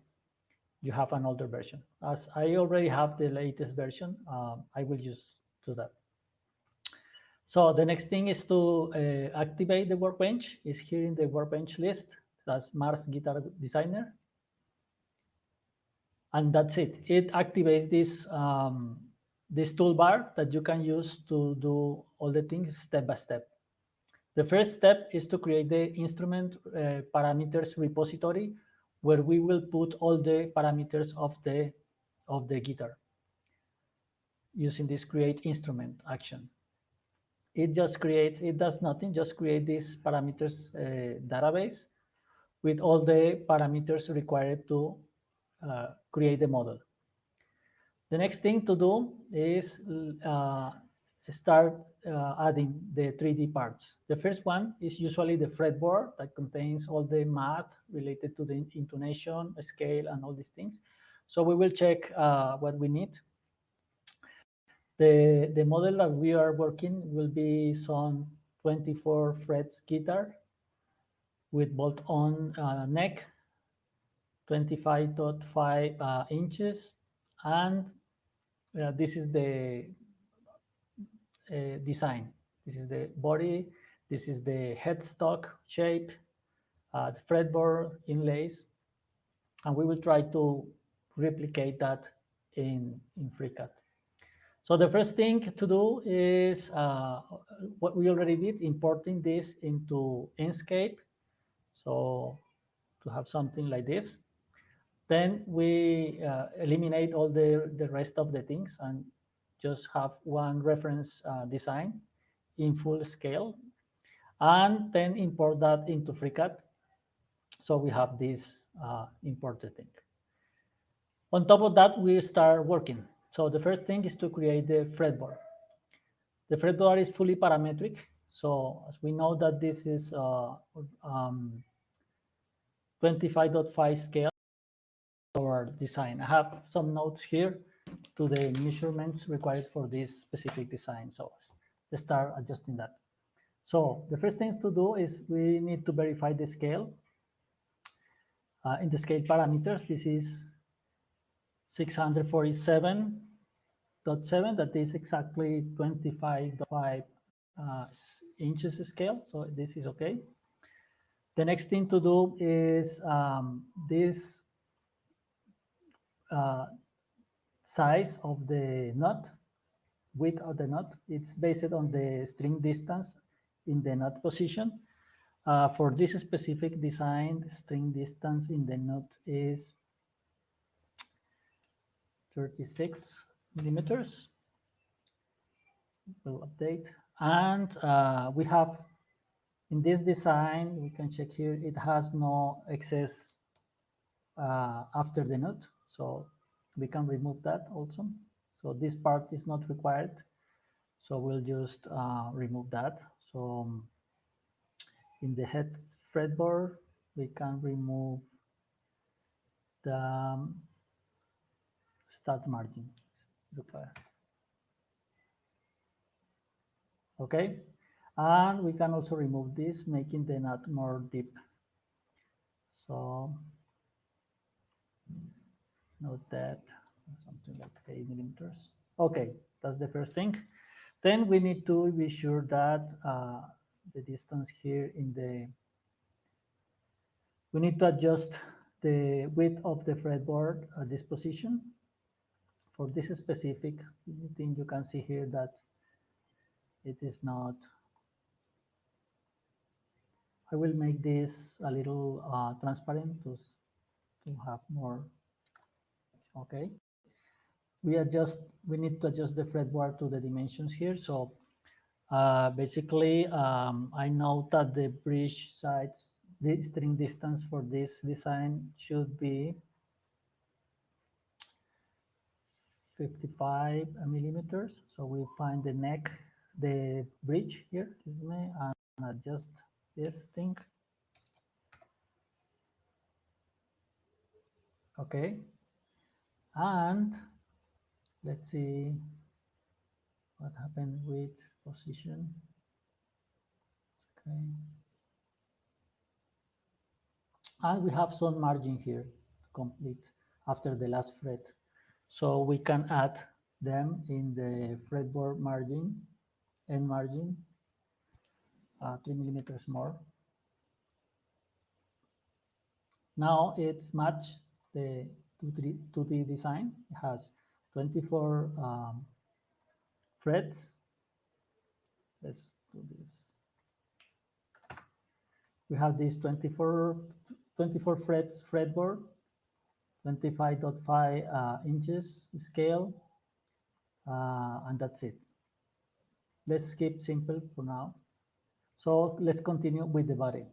have an older version. As I already have the latest version, I will use to that. So the next thing is to activate the workbench. It's here in the workbench list. That's Mars Guitar Designer. And that's it. It activates this, this toolbar that you can use to do all the things step by step. The first step is to create the instrument parameters repository, where we will put all the parameters of the guitar using this create instrument action. It just creates, it does nothing, just create this parameters database with all the parameters required to create the model. The next thing to do is start adding the 3D parts. The first one is usually the fretboard that contains all the math related to the intonation, scale, and all these things. So we will check what we need. The model that we are working will be some 24 frets guitar with bolt-on neck, 25.5 inches, and this is the design. This is the body, this is the headstock shape, the fretboard inlays, and we will try to replicate that in FreeCAD. So the first thing to do is what we already did, importing this into Inkscape. So to have something like this. Then we eliminate all the rest of the things and just have one reference design in full scale, and then import that into FreeCAD. So we have this imported thing. On top of that, we start working. So the first thing is to create the fretboard. The fretboard is fully parametric. So as we know that this is 25.5 scale our design. I have some notes here to the measurements required for this specific design. So let's start adjusting that. So the first thing to do is we need to verify the scale. In the scale parameters, this is 647.7, that is exactly 25.5 inches scale. So this is okay. The next thing to do is this size of the nut, width of the nut. It's based on the string distance in the nut position. For this specific design, string distance in the nut is 36 millimeters. We'll update. And we have, in this design, we can check here, it has no excess after the nut. So we can remove that also. So this part is not required. So we'll just remove that. So in the head fretboard, we can remove the start margin. Okay, and we can also remove this, making the nut more deep. So note that something like 8 millimeters. Okay, that's the first thing. Then we need to be sure that the distance here in the, we need to adjust the width of the fretboard at this position. For this specific thing, you can see here that it is not. I will make this a little transparent to have more. Okay. We need to adjust the fretboard to the dimensions here. So basically, I know that the bridge sides, the string distance for this design should be 55 millimeters. So we find the neck, the bridge here, and adjust this thing. Okay. And let's see what happened with position. Okay. And we have some margin here to complete after the last fret. So we can add them in the fretboard margin, end margin, 3 millimeters more. Now it's matched the 2D design. It has 24 frets. Let's do this. We have this 24 frets fretboard, 25.5 inches scale, and that's it. Let's keep simple for now. So let's continue with the body.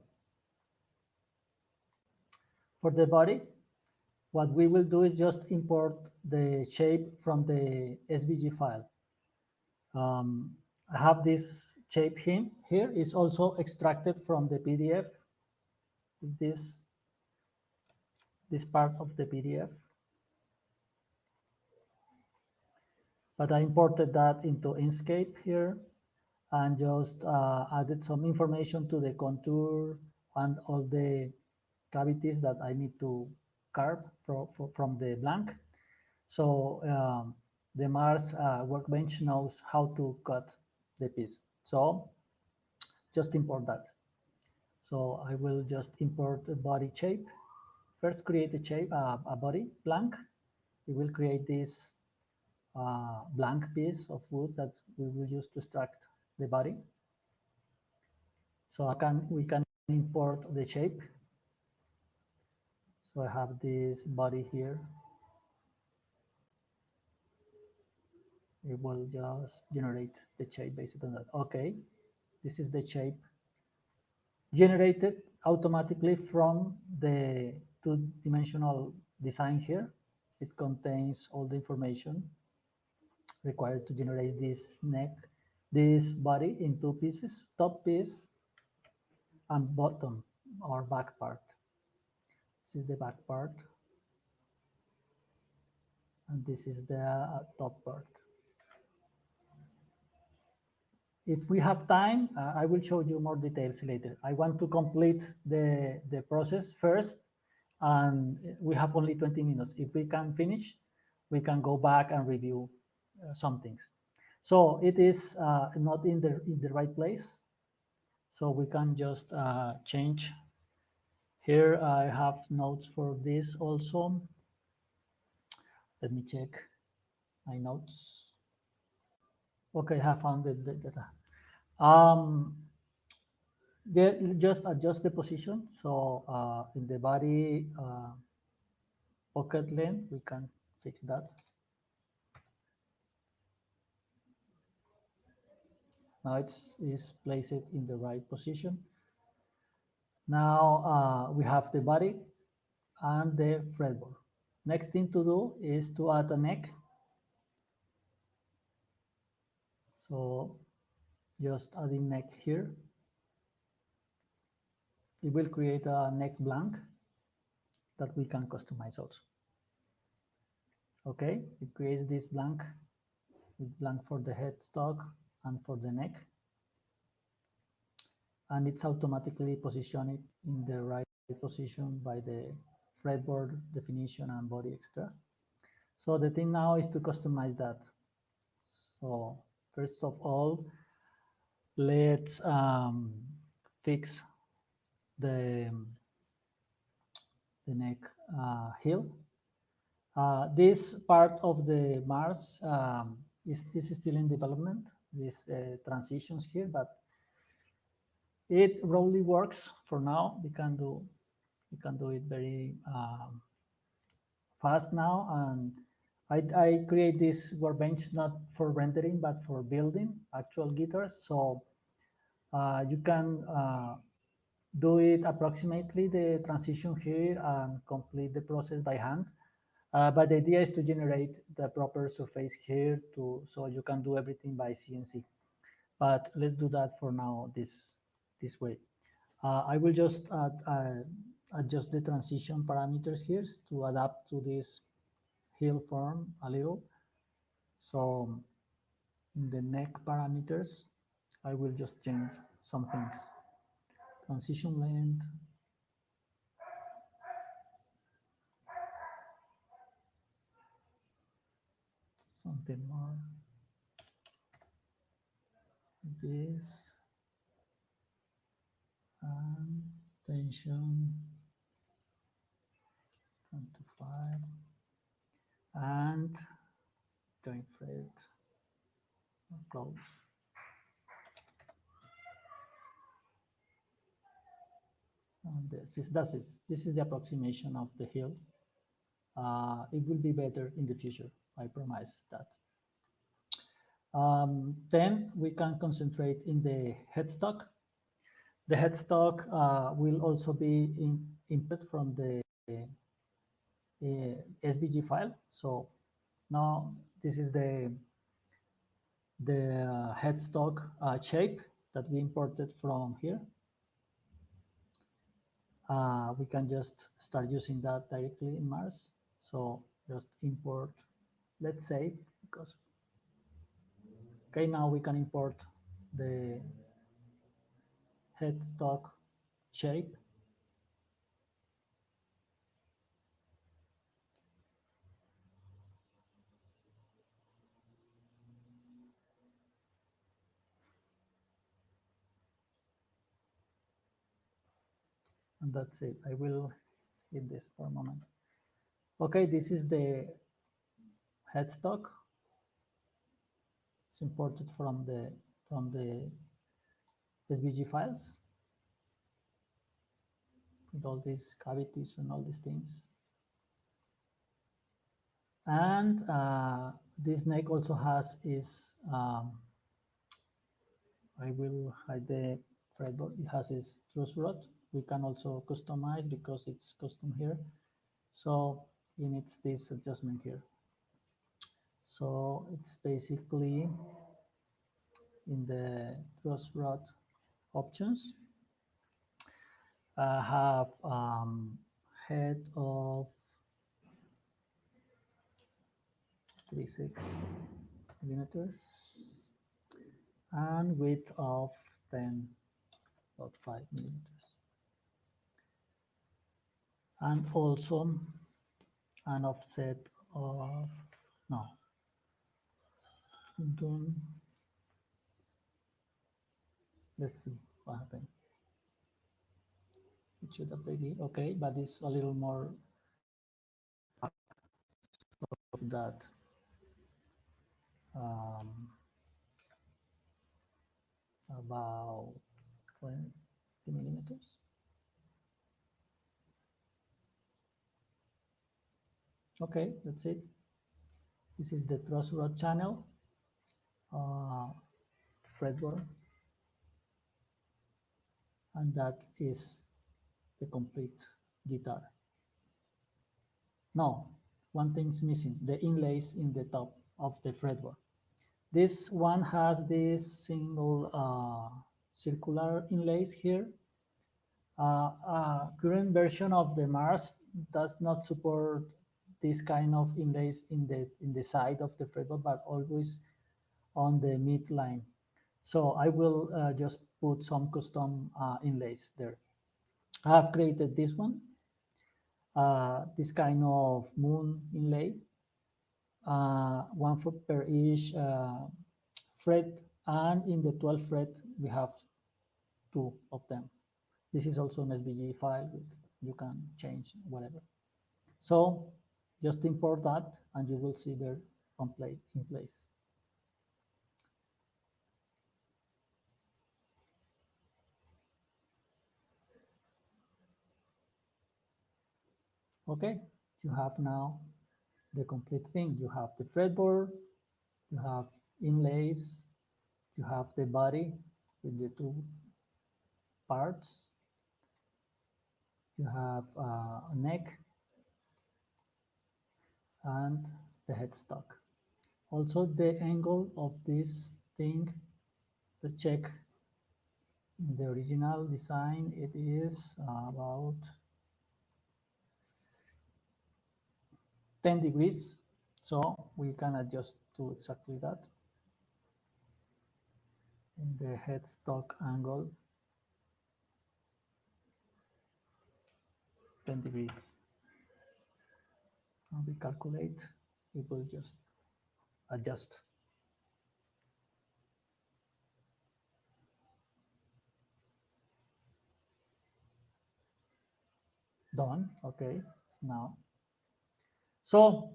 For the body, what we will do is just import the shape from the SVG file. I have this shape here is also extracted from the PDF. This part of the PDF. But I imported that into Inkscape here and just added some information to the contour and all the cavities that I need to carve from the blank. So the Mars workbench knows how to cut the piece. So just import that. So I will just import a body shape. First create a shape, a body blank. We will create this blank piece of wood that we will use to extract the body. So we can import the shape. So I have this body here. It will just generate the shape based on that. Okay, this is the shape generated automatically from the two-dimensional design here. It contains all the information required to generate this neck, this body in two pieces, top piece and bottom or back part. This is the back part. And this is the top part. If we have time, I will show you more details later. I want to complete the process first, and we have only 20 minutes. If we can finish, we can go back and review some things. So it is not in the right place. So we can just change. Here I have notes for this also. Let me check my notes. Okay, I have found the data. Just adjust the position. So in the body pocket length, we can fix that. Now it's placed in the right position. Now we have the body and the fretboard. Next thing to do is to add a neck. So just adding neck here. It will create a neck blank that we can customize also. Okay, it creates this blank for the headstock and for the neck. And it's automatically positioned in the right position by the fretboard definition and body extra. So the thing now is to customize that. So first of all, let's fix the neck heel. This part of the Mars is still in development, these transitions here, but it really works for now. We can do it very fast now, and I create this workbench not for rendering but for building actual guitars. So you can do it approximately the transition here and complete the process by hand. But the idea is to generate the proper surface here so you can do everything by CNC. But let's do that for now this way. I will just adjust the transition parameters here to adapt to this heel form a little. So in the neck parameters, I will just change some things. Transition length. Something more. This. And tension 25 and joint fret close. And that's it. This is the approximation of the heel. It will be better in the future, I promise that. Then we can concentrate in the headstock. The headstock will also be input from the SVG file. So now this is the headstock shape that we imported from here. We can just start using that directly in Mars. So just import, let's say, because okay, now we can import the headstock shape. And that's it. I will hit this for a moment. Okay, this is the headstock. It's imported from the SVG files with all these cavities and all these things. And this neck also has is I will hide the fretboard. It has its truss rod. We can also customize because it's custom here. So it needs this adjustment here. So it's basically in the truss rod options. I have head of 36 millimeters and width of 10.5 millimeters. And also an offset of, no, let's see what happened. It should update it, okay, but it's a little more of that. About 20 millimeters. Okay, that's it. This is the truss rod channel. fretboard. And that is the complete guitar. No, one thing's missing, the inlays in the top of the fretboard. This one has this single circular inlays here. Current version of the Mars does not support this kind of inlays in the side of the fretboard, but always on the midline. So I will just put some custom inlays there. I have created this one, this kind of moon inlay, one foot per each fret, and in the 12th fret we have 2 of them. This is also an SVG file with, you can change whatever. So just import that and you will see their template in place. Okay, you have now the complete thing. You have the fretboard, you have inlays, you have the body with the 2 parts, you have a neck and the headstock. Also the angle of this thing, let's check the original design. It is about 10 degrees, so we can adjust to exactly that. In the headstock angle, 10 degrees. And we calculate, it will just adjust. Done, okay, now. So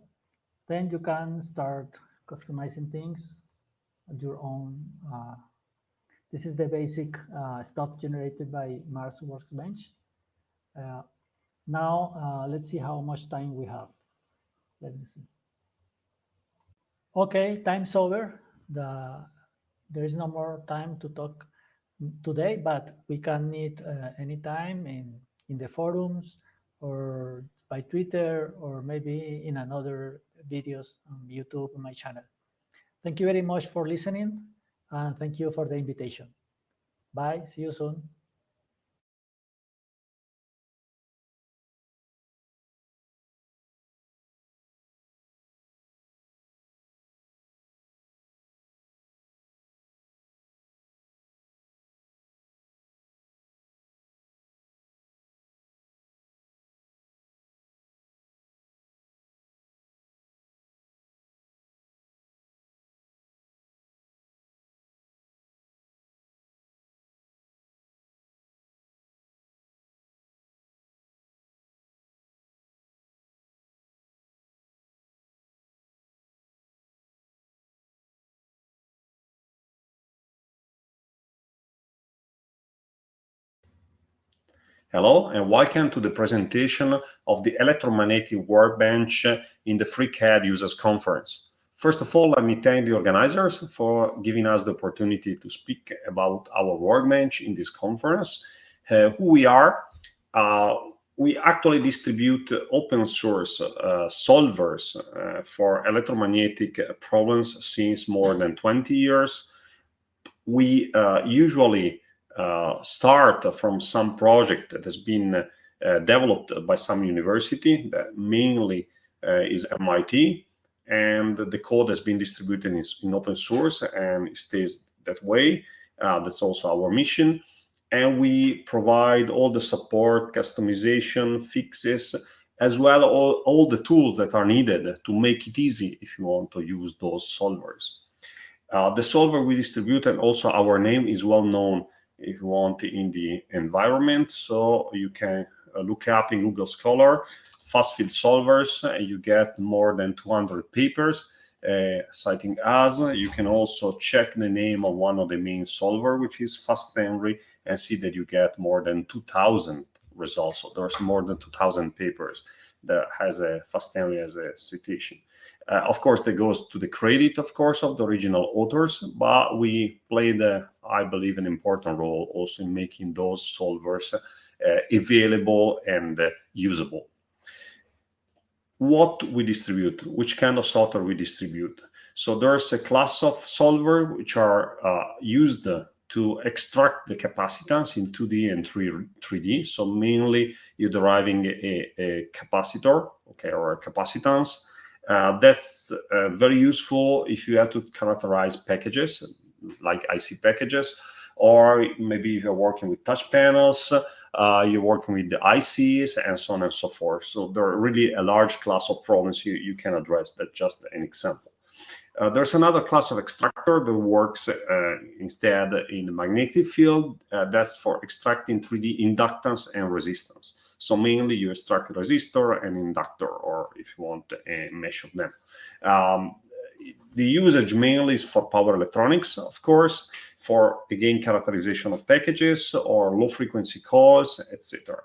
then you can start customizing things at your own. This is the basic stuff generated by Mars Workbench. Now let's see how much time we have. Let me see. Okay, time's over. There is no more time to talk today, but we can meet anytime in the forums or by Twitter or maybe in another videos on YouTube on my channel. Thank you very much for listening and thank you for the invitation. Bye, see you soon. Hello and welcome to the presentation of the Electromagnetic Workbench in the FreeCAD Users Conference. First of all, let me thank the organizers for giving us the opportunity to speak about our workbench in this conference. Who we are, we actually distribute open source solvers for electromagnetic problems since more than 20 years. We usually start from some project that has been developed by some university that mainly is MIT, and the code has been distributed in open source and it stays that way. That's also our mission. And we provide all the support, customization, fixes, as well as all the tools that are needed to make it easy if you want to use those solvers. The solver we distribute, and also our name is well known if you want in the environment, so you can look up in Google Scholar fast field solvers. You get more than 200 papers citing us. You can also check the name of one of the main solver, which is Fast Henry, and see that you get more than 2,000 results. So there's more than 2,000 papers that has a fast Henry as a citation. Of course, that goes to the credit, of course, of the original authors, but we played, I believe, an important role also in making those solvers available and usable. What we distribute, which kind of software we distribute. So there's a class of solver which are used to extract the capacitance in 2D and 3D. So mainly you're deriving a capacitor, okay, or a capacitance. That's very useful if you have to characterize packages like IC packages, or maybe if you're working with touch panels, you're working with the ICs and so on and so forth. So there are really a large class of problems you can address. That's just an example. There's another class of extractor that works instead in the magnetic field. That's for extracting 3D inductance and resistance. So mainly you extract a resistor and inductor, or if you want a mesh of them. The usage mainly is for power electronics, of course, for, again, characterization of packages or low frequency calls, etc.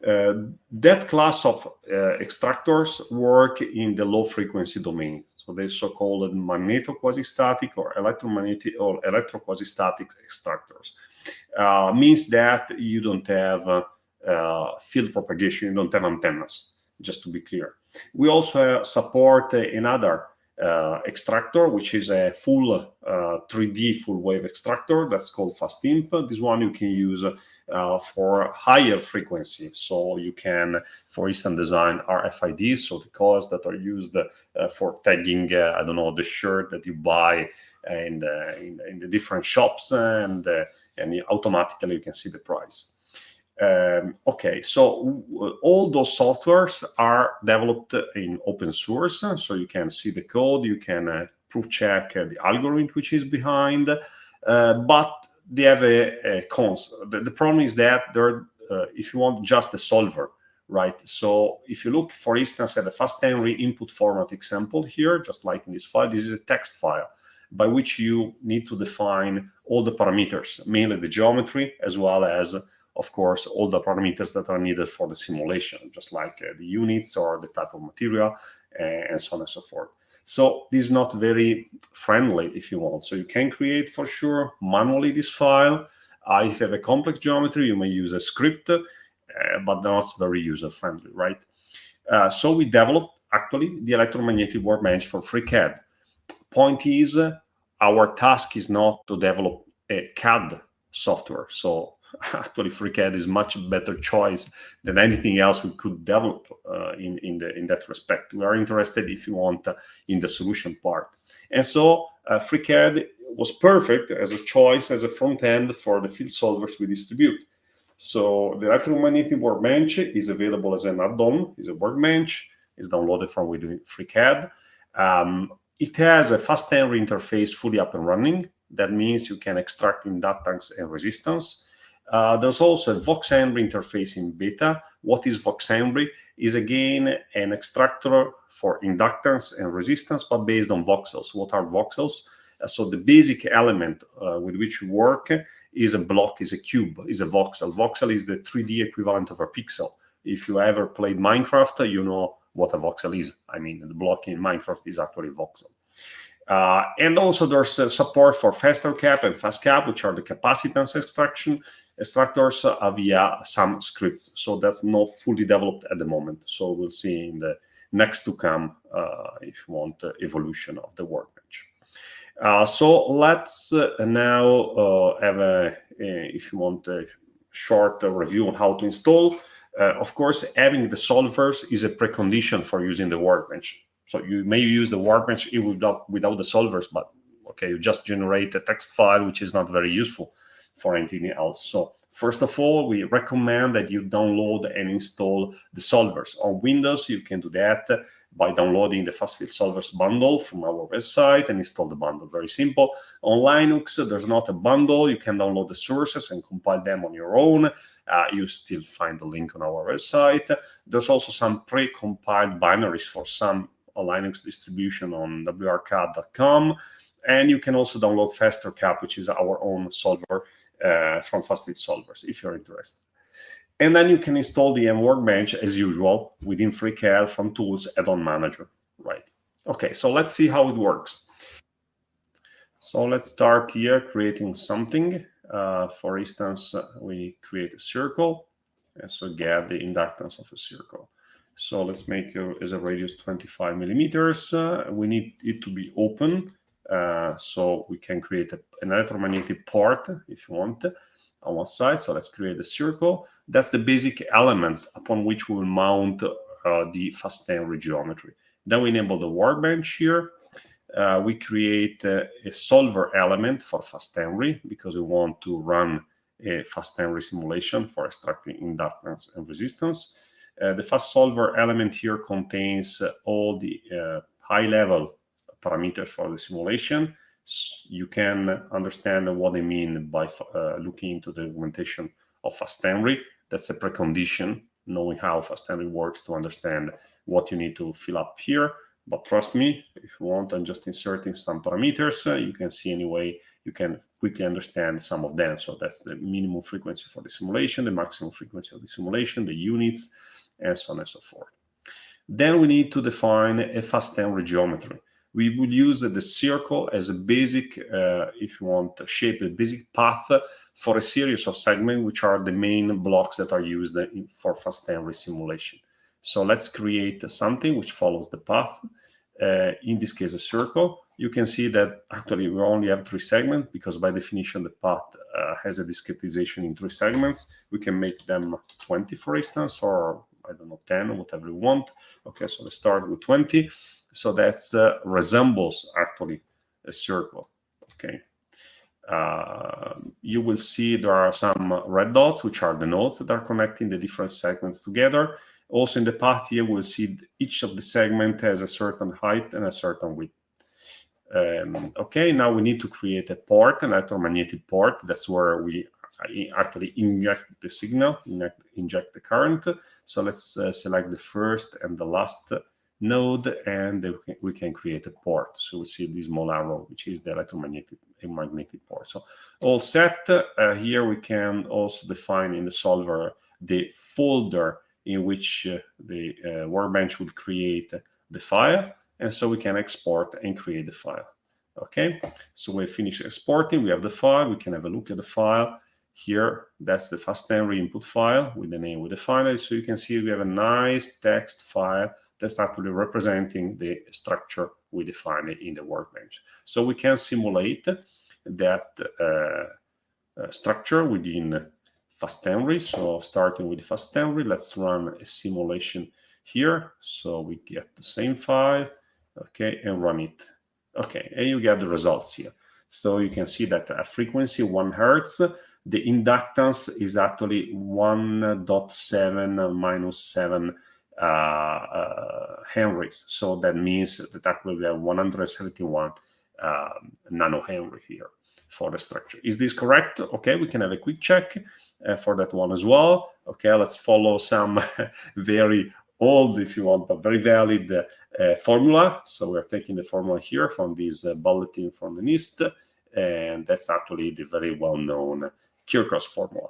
That class of extractors work in the low frequency domain. So they're so-called magneto-quasi-static or electromagnetic or electro-quasi-static extractors. Means that you don't have field propagation, you don't have antennas, just to be clear. We also support another extractor, which is a full 3D full wave extractor that's called fast imp. This one you can use for higher frequency. So you can, for instance, design RFIDs, so the codes that are used for tagging, I don't know, the shirt that you buy in the different shops, and automatically you can see the price. Okay, so all those softwares are developed in open source, so you can see the code, you can proof check the algorithm which is behind, but they have a cons. The problem is that they're, if you want just a solver, right? So if you look, for instance, at the fast Henry input format example here, just like in this file, this is a text file by which you need to define all the parameters, mainly the geometry, as well as, of course, all the parameters that are needed for the simulation, just like the units or the type of material, and so on and so forth. So this is not very friendly, if you want. So you can create, for sure, manually this file. If you have a complex geometry, you may use a script, but not very user-friendly, right? So we developed, actually, the electromagnetic workbench for freecad. Point is, our task is not to develop a CAD software. So actually, freecad is much better choice than anything else we could develop in that respect. We are interested, if you want, in the solution part. And so freecad was perfect as a choice, as a front end for the field solvers we distribute. So the electromagnetic workbench is available as an add-on, is a workbench, is downloaded from within freecad. It has a fast Henry interface fully up and running. That means you can extract inductance and resistance. There's also a Vox Henry interface in beta. What is Vox Henry? Is again an extractor for inductance and resistance, but based on voxels. What are voxels? So the basic element with which you work is a block, is a cube, is a voxel. Voxel is the 3D equivalent of a pixel. If you ever played Minecraft, you know what a voxel is. I mean, the block in Minecraft is actually voxel. And also there's support for faster cap and fast cap, which are the capacitance extractors via some scripts. So that's not fully developed at the moment. So we'll see in the next to come, if you want, evolution of the workbench. So let's now have a, if you want, a short review on how to install. Of course, having the solvers is a precondition for using the workbench. So you may use the workbench without the solvers, but okay, you just generate a text file, which is not very useful for anything else. So first of all, we recommend that you download and install the solvers. On Windows, you can do that by downloading the FastField Solvers bundle from our website and install the bundle. Very simple. On Linux, there's not a bundle. You can download the sources and compile them on your own. You still find the link on our website. There's also some pre-compiled binaries for some Linux distribution on wrcad.com. And you can also download FasterCap, which is our own solver from FastField Solvers, if you're interested. And then you can install the Workbench as usual within FreeCAD from Tools, Add-on Manager, right? Okay, so let's see how it works. So let's start here creating something. For instance, we create a circle, and so get the inductance of a circle. So let's make as a radius 25 millimeters. We need it to be open, so we can create an electromagnetic port if you want on one side. So let's create a circle. That's the basic element upon which we will mount the fast Henry geometry. Then we enable the Workbench here. We create a solver element for fast Henry because we want to run a fast Henry simulation for extracting inductance and resistance. The fast solver element here contains all the high-level parameters for the simulation. You can understand what I mean by looking into the documentation of fast Henry. That's a precondition, knowing how fast Henry works to understand what you need to fill up here. But trust me, if you want, I'm just inserting some parameters. You can see anyway, you can quickly understand some of them. So that's the minimum frequency for the simulation, the maximum frequency of the simulation, the units, and so on and so forth. Then we need to define a fast Henry geometry. We would use the circle as a basic, if you want to shape a basic path for a series of segments, which are the main blocks that are used for fast Henry simulation. So let's create something which follows the path. In this case, a circle. You can see that actually we only have 3 segments because by definition the path has a discretization in 3 segments. We can make them 20, for instance, or I don't know, 10, whatever you want. Okay, so let's start with 20. So that's resembles actually a circle. Okay. You will see there are some red dots, which are the nodes that are connecting the different segments together. Also in the path here, we'll see each of the segment has a certain height and a certain width. Okay, now we need to create a port, an electromagnetic port. That's where we actually inject the signal, inject the current. So let's select the first and the last node, and we can create a port. So we see this small arrow, which is the magnetic port. So all set. Here we can also define in the solver the folder in which the Workbench would create the file, and so we can export and create the file. Okay, so we finish exporting, we have the file, we can have a look at the file. Here, that's the fast Henry input file with the name with the file. So you can see we have a nice text file that's actually representing the structure we defined in the Workbench. So we can simulate that structure within fast Henry. So starting with fast Henry, let's run a simulation here. So we get the same file, okay, and run it. Okay, and you get the results here. So you can see that at frequency 1 Hertz, the inductance is actually 1.7 minus 7 Henrys. So that means that actually we have 171 nanohenry here for the structure. Is this correct? Okay, we can have a quick check for that one as well. Okay, let's follow some very old, if you want, but very valid formula. So we're taking the formula here from this bulletin from the NIST, and that's actually the very well-known Kirchhoff's formula.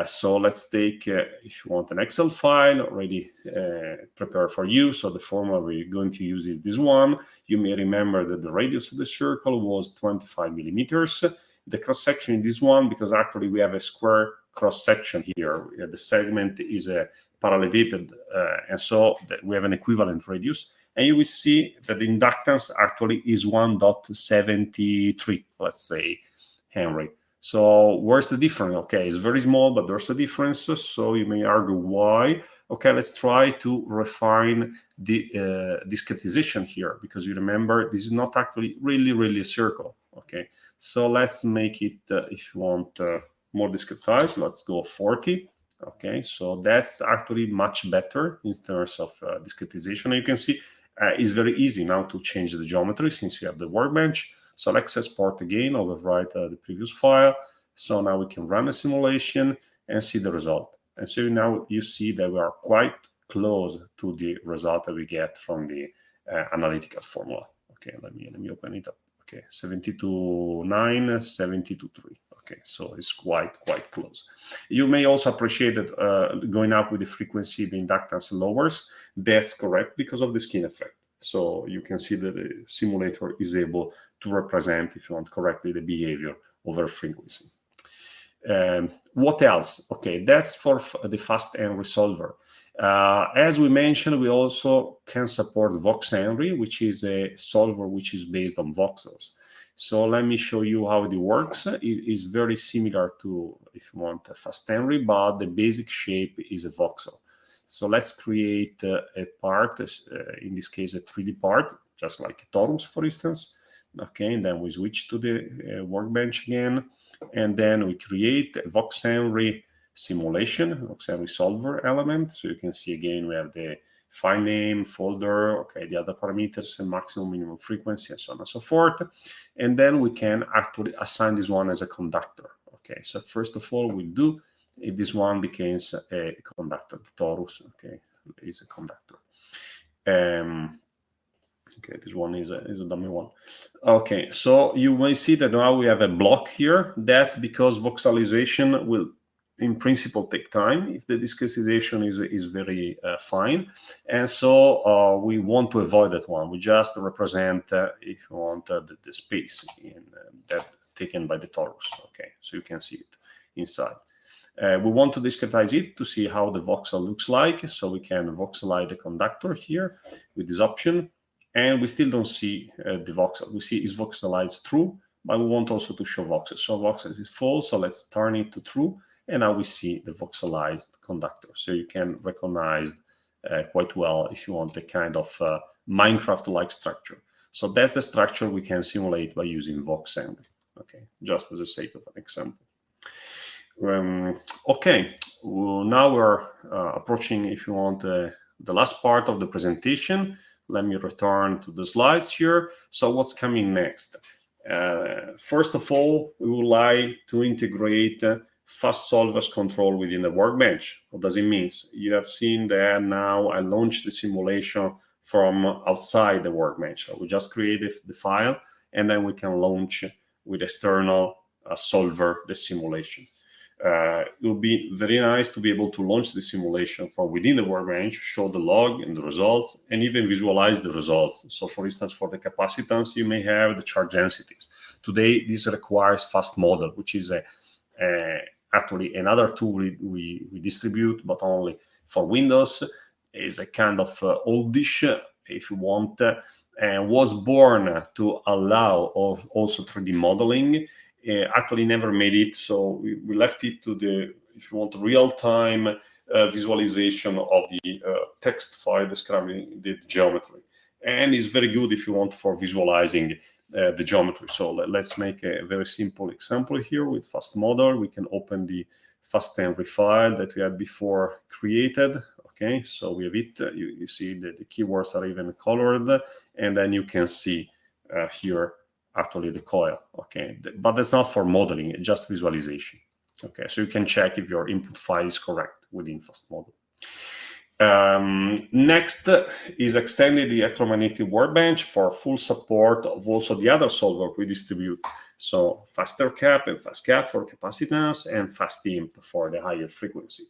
So let's take, if you want, an Excel file already prepared for you. So the formula we're going to use is this one. You may remember that the radius of the circle was 25 millimeters. The cross-section in this one, because actually we have a square cross-section here. The segment is a parallelepiped, and so we have an equivalent radius. And you will see that the inductance actually is 1.73, let's say, Henry. So where's the difference? Okay, it's very small, but there's a difference. So you may argue why. Okay, let's try to refine the discretization here, because you remember this is not actually really a circle. Okay, so let's make it, if you want, more discretized. Let's go 40. Okay, so that's actually much better in terms of discretization. And you can see it's very easy now to change the geometry since you have the Workbench. So let's export again, overwrite the previous file. So now we can run a simulation and see the result. And so now you see that we are quite close to the result that we get from the analytical formula. Okay, let me open it up. Okay, 72.9, 72.3. Okay, so it's quite close. You may also appreciate that going up with the frequency, the inductance lowers. That's correct because of the skin effect. So you can see that the simulator is able to represent, if you want correctly, the behavior over frequency. What else? Okay, that's for the fast-end resolver. As we mentioned, we also can support VoxHenry, which is a solver which is based on voxels. So let me show you how it works. It is very similar to, if you want, a FastHenry, but the basic shape is a voxel. So let's create a part, in this case a 3D part, just like a torus, for instance. Okay, and then we switch to the workbench again, and then we create a VoxHenry simulation, VoxHenry solver element. So you can see again we have the file name, folder, okay, the other parameters, and maximum, minimum frequency, and so on and so forth. And then we can actually assign this one as a conductor. Okay, so first of all, we do this one becomes a conductor. The torus, okay, is a conductor. Okay, this one is a dummy one. Okay, so you may see that now we have a block here. That's because voxelization will, in principle, take time if the discretization is very fine. And so we want to avoid that one. We just represent, if you want, the space in that taken by the torus. Okay, so you can see it inside. We want to discretize it to see how the voxel looks like. So we can voxelize the conductor here with this option. And we still don't see the voxel. We see it's voxelized true, but we want also to show voxels. So voxels is false, so let's turn it to true. And now we see the voxelized conductor. So you can recognize quite well, if you want, a kind of Minecraft-like structure. So that's the structure we can simulate by using VoxHenry. Okay, just as a sake of an example. Okay, well, now we're approaching, if you want, the last part of the presentation. Let me return to the slides here. So what's coming next? First of all, we would like to integrate fast solvers control within the workbench. What does it mean? You have seen that now I launched the simulation from outside the workbench. So we just created the file, and then we can launch with external solver the simulation. It will be very nice to be able to launch the simulation from within the workbench, show the log and the results, and even visualize the results. So for instance, for the capacitance, you may have the charge densities. Today, this requires fast model, which is actually another tool we distribute, but only for Windows. Is a kind of oldish, if you want, and was born to allow also 3D modeling. Actually never made it, so we left it to the, if you want, real-time visualization of the text file describing the geometry. And it's very good if you want for visualizing the geometry. So let's make a very simple example here with fast model. We can open the FastHenry file that we had before created. Okay, so we have it. You see that the keywords are even colored, and then you can see here actually the coil. Okay, but that's not for modeling, it's just visualization. Okay, so you can check if your input file is correct within FastModel. Next is extending the electromagnetic workbench for full support of also the other solver we distribute. So FasterCap and FastCap for capacitance, and FastImp for the higher frequency.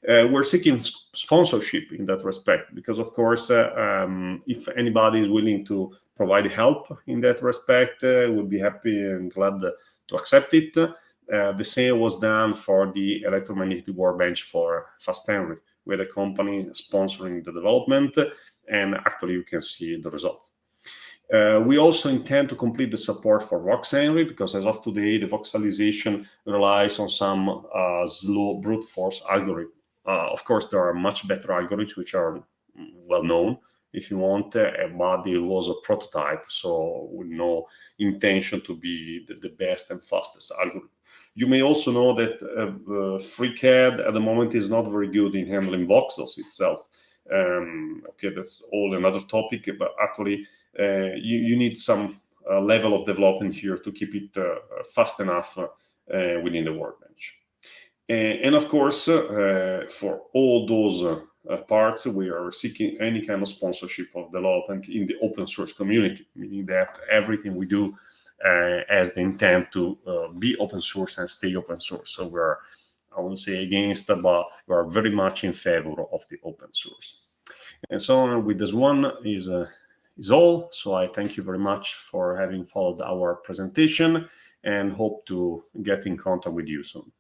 We're seeking sponsorship in that respect, because of course, if anybody is willing to provide help in that respect, we'll be happy and glad to accept it. The same was done for the electromagnetic workbench for FastHenry, with a company sponsoring the development, and actually you can see the results. We also intend to complete the support for VoxHenry, because as of today, the voxelization relies on some slow brute force algorithm. Of course, there are much better algorithms which are well known, if you want, but it was a prototype, so with no intention to be the best and fastest algorithm. You may also know that freecad at the moment is not very good in handling voxels itself. Okay, that's all another topic, but actually you need some level of development here to keep it fast enough within the workbench. And of course, for all those parts, we are seeking any kind of sponsorship of development in the open source community, meaning that everything we do has the intent to be open source and stay open source. So we're, I won't say against, but we are very much in favor of the open source. And so with this one is all. So I thank you very much for having followed our presentation and hope to get in contact with you soon.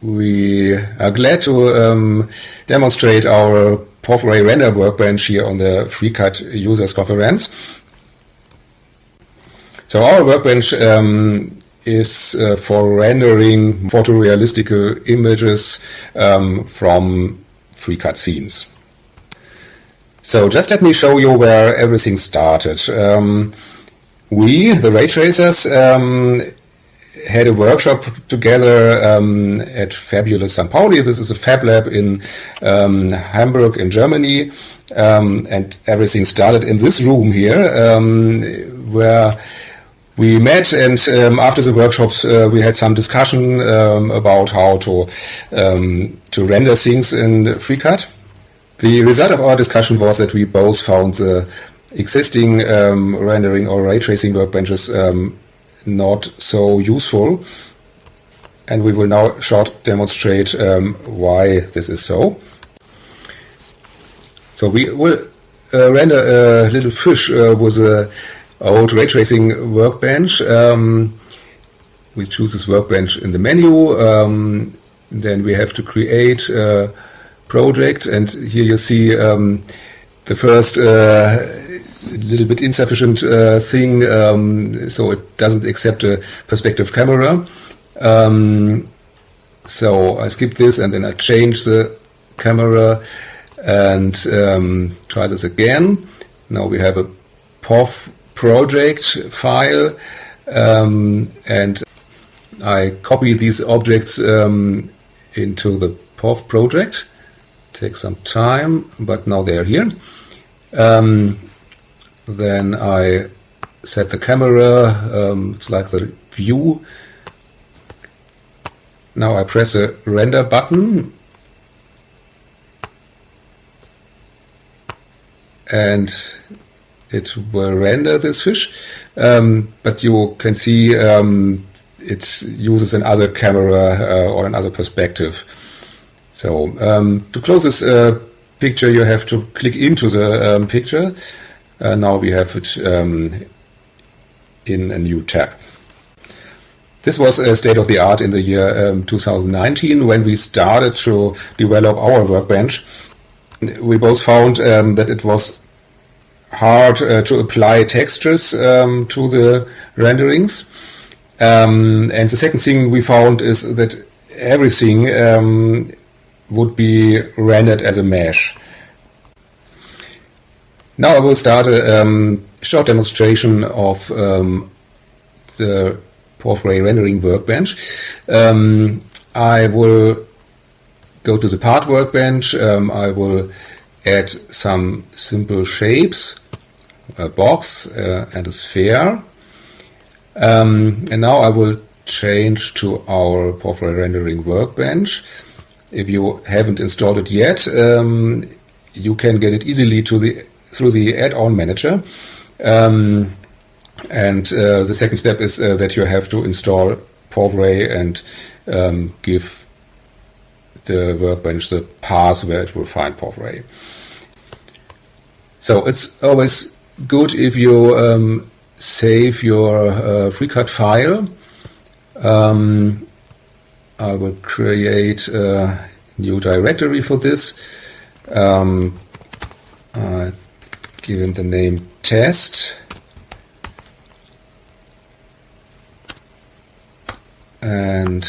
We are glad to demonstrate our POV-Ray render workbench here on the FreeCAD users conference. So our workbench is for rendering photorealistic images from FreeCAD scenes. So just let me show you where everything started. We, the ray tracers, had a workshop together at Fabulous St. Pauli. This is a fab lab in Hamburg in Germany, and everything started in this room here, where we met, and after the workshops we had some discussion about how to render things in FreeCAD. The result of our discussion was that we both found the existing rendering or ray tracing workbenches not so useful, and we will now short demonstrate why this is so. So we will render a little fish with an old ray tracing workbench. We choose this workbench in the menu, then we have to create a project, and here you see the first little bit insufficient thing, so it doesn't accept a perspective camera. So I skip this and then I change the camera and try this again. Now we have a POV project file, and I copy these objects into the POV project. Takes some time, but now they are here. Then I set the camera, it's like the view. Now I press the render button, and it will render this fish, but you can see it uses another camera or another perspective. So to close this picture you have to click into the picture. Now we have it in a new tab. This was a state of the art in the year 2019 when we started to develop our workbench. we both found that it was hard to apply textures to the renderings. And the second thing we found is that everything would be rendered as a mesh. Now I will start a short demonstration of the Porphyry rendering workbench. I will go to the part workbench. I will add some simple shapes, a box and a sphere. And now I will change to our Porphyry rendering workbench. If you haven't installed it yet, you can get it easily through the add-on manager. And the second step is that you have to install Porphyry and give the workbench the path where it will find Porphyry. So it's always good if you save your freecad file. I will create a new directory for this. I give it the name test. And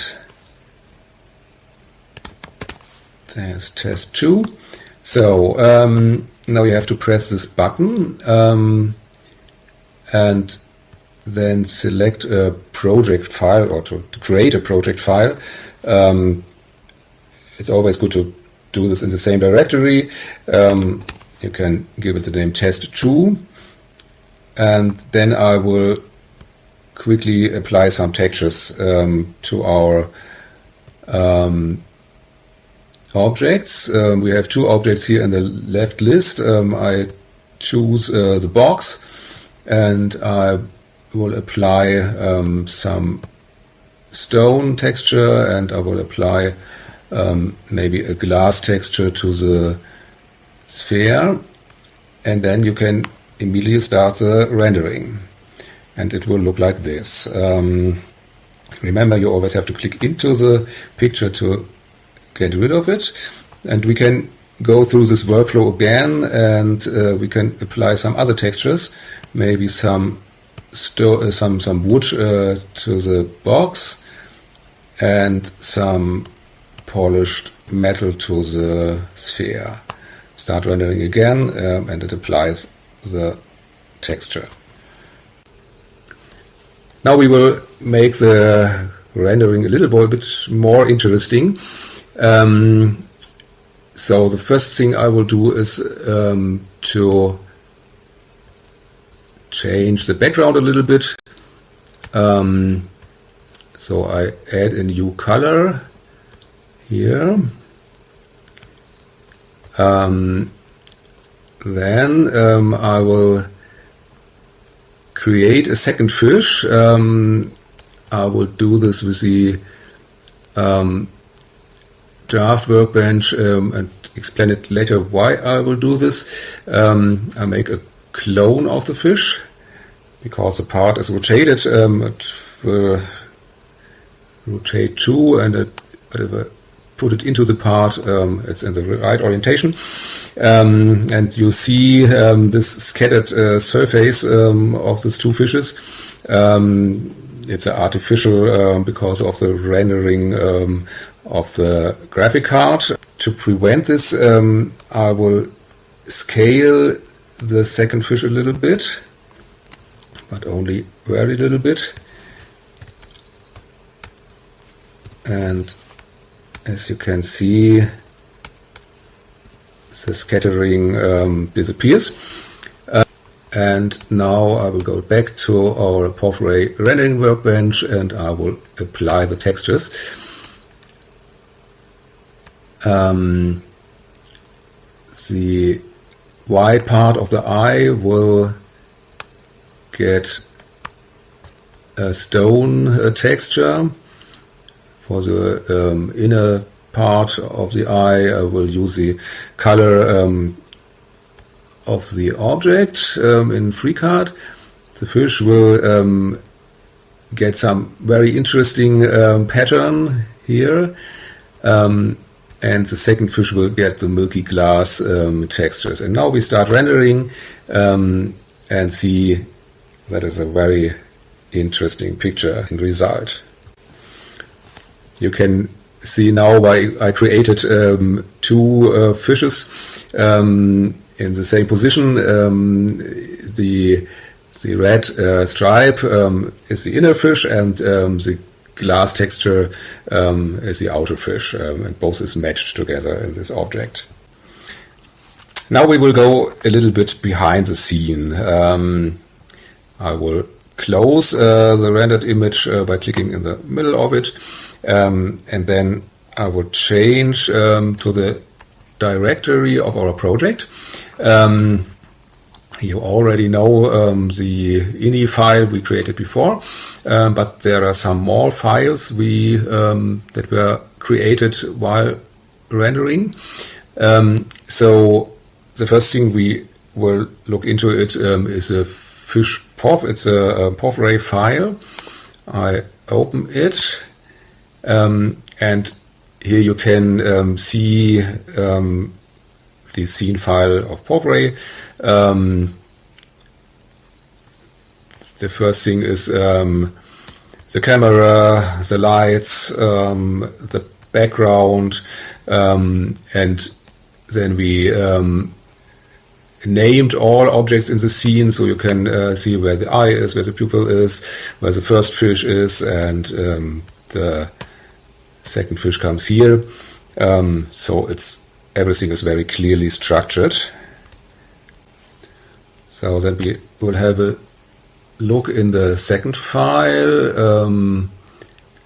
there's test 2. So now you have to press this button and then select a project file, or to create a project file. It's always good to do this in the same directory. You can give it the name test2, and then I will quickly apply some textures to our objects. We have 2 objects here in the left list. I choose the box and I will apply some stone texture, and I will apply maybe a glass texture to the sphere, and then you can immediately start the rendering and it will look like this. Remember, you always have to click into the picture to get rid of it, and we can go through this workflow again, and we can apply some other textures, maybe some wood to the box and some polished metal to the sphere. Start rendering again, and it applies the texture. Now we will make the rendering a little bit more interesting. So the first thing I will do is to change the background a little bit. So I add a new color here. Then I will create a second fish. I will do this with the draft workbench and explain it later why I will do this. I make a clone of the fish because the part is rotated. It will rotate too, and whatever put it into the part, it's in the right orientation. And you see this scattered surface of these 2 fishes. It's an artificial because of the rendering of the graphic card. To prevent this, I will scale the second fish a little bit, but only very little bit. And as you can see, the scattering disappears. And now I will go back to our Porphyry rendering workbench and I will apply the textures. The white part of the eye will get a stone texture. For the inner part of the eye, I will use the color of the object in freecad. The fish will get some very interesting pattern here. and the second fish will get the milky glass textures. And now we start rendering and see that is a very interesting picture and result. You can see now I created two fishes in the same position. The red stripe is the inner fish, and the glass texture is the outer fish, and both is matched together in this object. Now we will go a little bit behind the scene. I will close the rendered image by clicking in the middle of it, and then I will change to the directory of our project. You already know the ini file we created before, but there are some more files that were created while rendering. So the first thing we will look into it is a fish POV. It's a POV ray file. I open it, and here you can see the scene file of POV ray. The first thing is the camera, the lights, the background, and then we named all objects in the scene, so you can see where the eye is, where the pupil is, where the first fish is, and the second fish comes here. So everything is very clearly structured. So then we will have a look in the second file.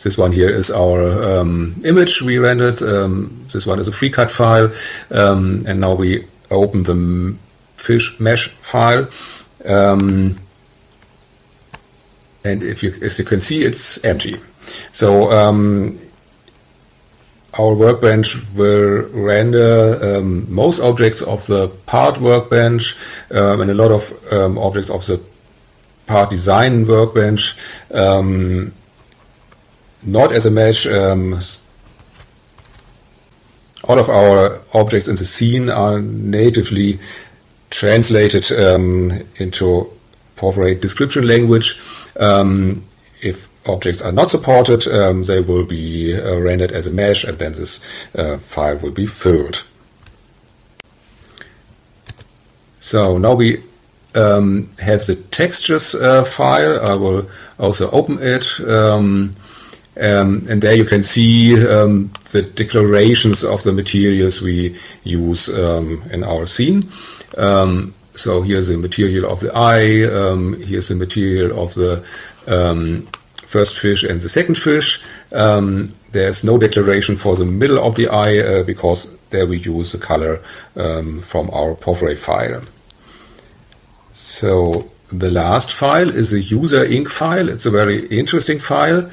This one here is our image we rendered. This one is a freecad file, and now we open the fish mesh file, and as you can see, it's empty. So our workbench will render most objects of the part workbench and a lot of objects of the part design workbench, not as a mesh. All of our objects in the scene are natively translated into POV ray description language. If objects are not supported, they will be rendered as a mesh, and then this file will be filled. So now we have the textures file. I will also open it, and there you can see the declarations of the materials we use in our scene. So here's the material of the eye, here's the material of the first fish and the second fish. There's no declaration for the middle of the eye because there we use the color from our POV ray file. So the last file is a user ink file. It's a very interesting file.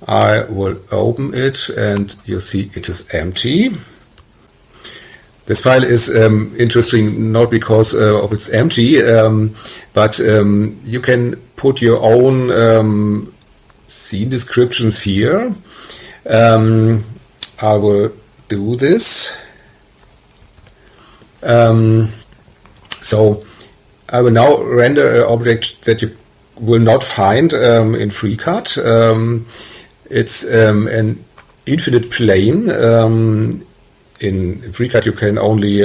I will open it, and you'll see it is empty. This file is interesting not because of it's empty, but you can put your own scene descriptions here. I will do this. So I will now render an object that you will not find in FreeCAD. It's an infinite plane. In FreeCAD you can only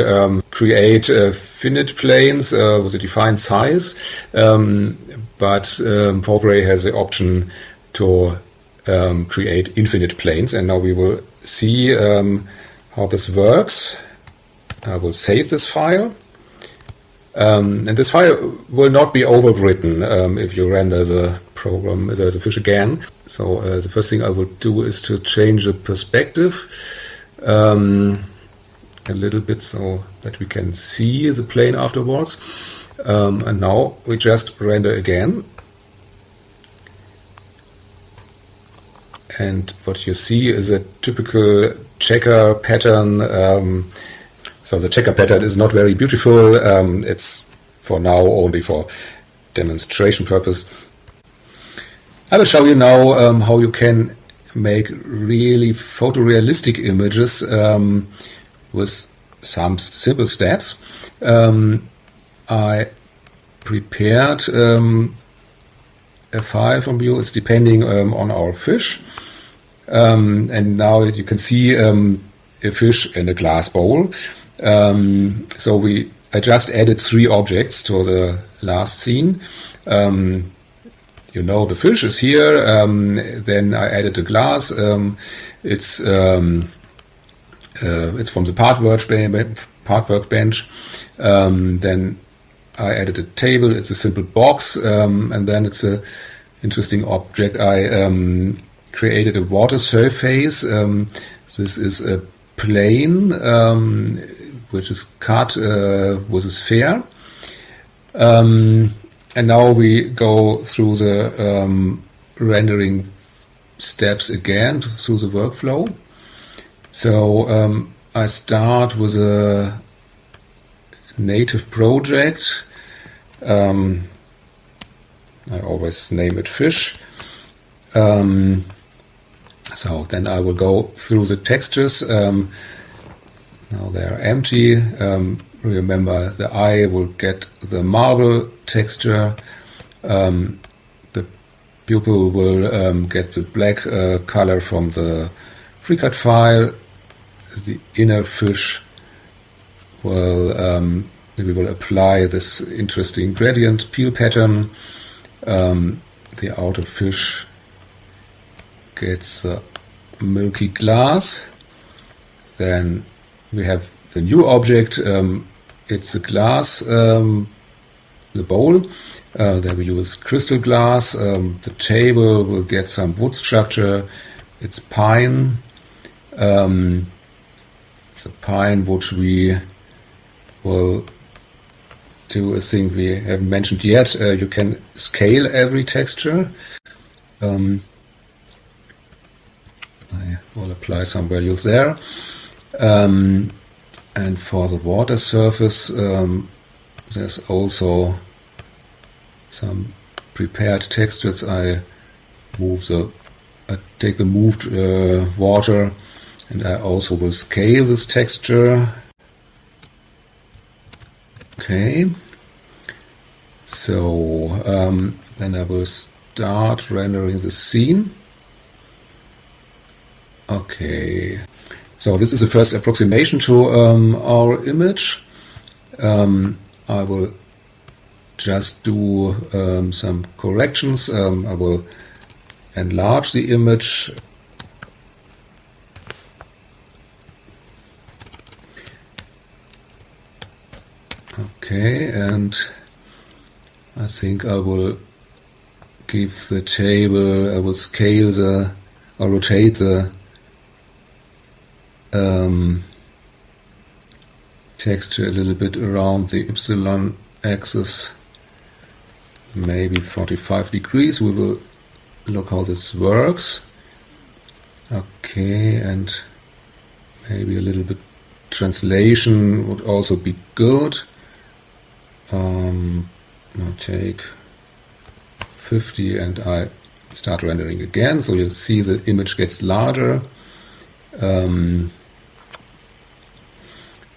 create finite planes with a defined size, but POV ray has the option to create infinite planes, and now we will see how this works. I will save this file. And this file will not be overwritten if you render the program as a fish again. So the first thing I will do is to change the perspective a little bit so that we can see the plane afterwards. And now we just render again. And what you see is a typical checker pattern. So the checker pattern is not very beautiful. It's for now only for demonstration purpose. I will show you now how you can make really photorealistic images with some simple steps. I prepared a file from you. It's depending on our fish. And now you can see a fish in a glass bowl. So I just added 3 objects to the last scene. You know, the fish is here. Then I added the glass. It's from the part workbench. Then I added a table. It's a simple box, and then it's a interesting object. I created a water surface. This is a plane which is cut with a sphere. And now we go through the rendering steps again through the workflow. So I start with a native project. I always name it fish. So then I will go through the textures. Now they are empty. Remember, the eye will get the marble texture. The pupil will get the black color from the FreeCAD file. The inner fish will we will apply this interesting gradient peel pattern. The outer fish gets a milky glass. Then we have the new object. It's a glass, the bowl. There we use crystal glass. The table will get some wood structure. It's pine. The pine which we will do a thing we haven't mentioned yet. You can scale every texture. I will apply some values there. And for the water surface, there's also some prepared textures. I take the moved water, and I also will scale this texture. Okay. So then I will start rendering the scene. Okay. So this is the first approximation to our image. I will just do some corrections. I will enlarge the image. Okay, and I think I will give the table, I will scale or rotate the texture a little bit around the Y axis, maybe 45 degrees. We will look how this works. Okay, and maybe a little bit translation would also be good. I'll take 50 and I start rendering again, so you'll see the image gets larger.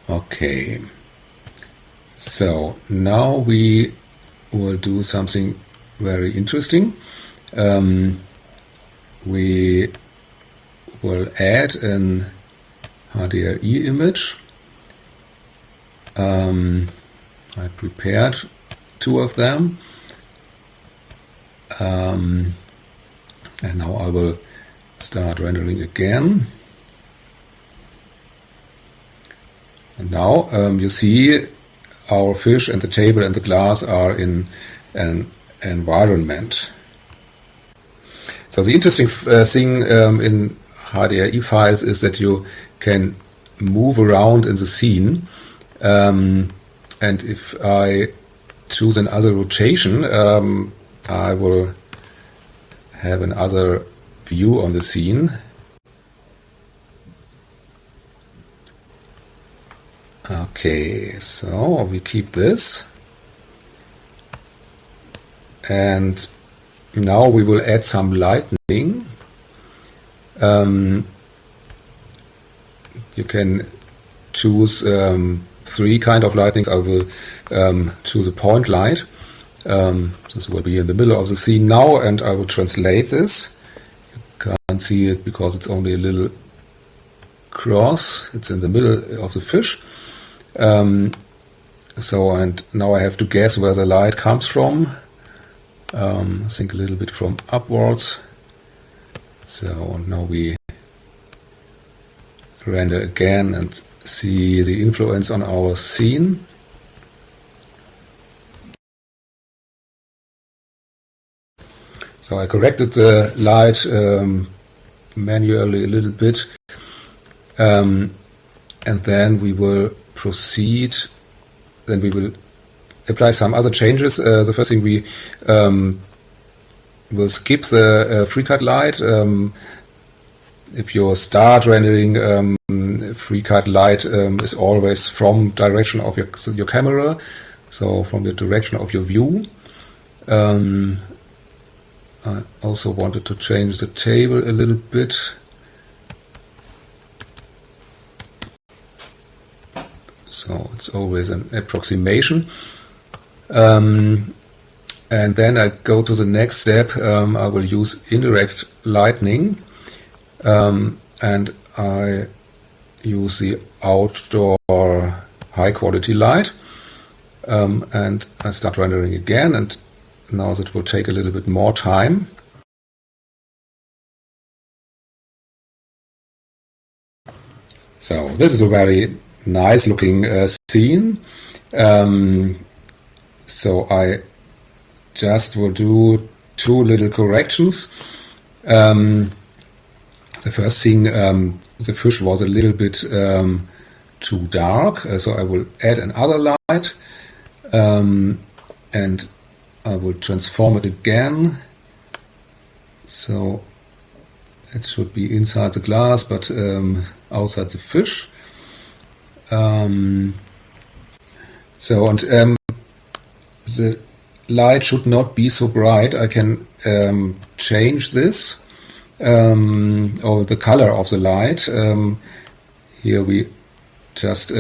Okay, so now we will do something very interesting. We will add an HDRI image. I prepared 2 of them, and now I will start rendering again. And now you see our fish and the table and the glass are in an environment. So the interesting thing in HDRI files is that you can move around in the scene. And if I choose another rotation, I will have another view on the scene. Okay, so we keep this. And now we will add some lightning. You can choose 3 kind of lightnings. I will choose a point light. This will be in the middle of the scene now, and I will translate this. You can't see it because it's only a little cross. It's in the middle of the fish. And now I have to guess where the light comes from. I think a little bit from upwards. So now we render again and see the influence on our scene. So I corrected the light manually a little bit, and then we will proceed. Then we will apply some other changes. The first thing, we will skip the freecad light. If you start rendering, freecad light is always from direction of your camera, so from the direction of your view. I also wanted to change the table a little bit. So it's always an approximation. And then I go to the next step. I will use indirect lighting, and I use the outdoor high quality light, and I start rendering again, and now that will take a little bit more time. So this is a very nice looking scene. So I just will do 2 little corrections. The first thing, the fish was a little bit too dark, so I will add another light, and I will transform it again. So it should be inside the glass, but outside the fish. The light should not be so bright. I can change this, or the color of the light. Here we just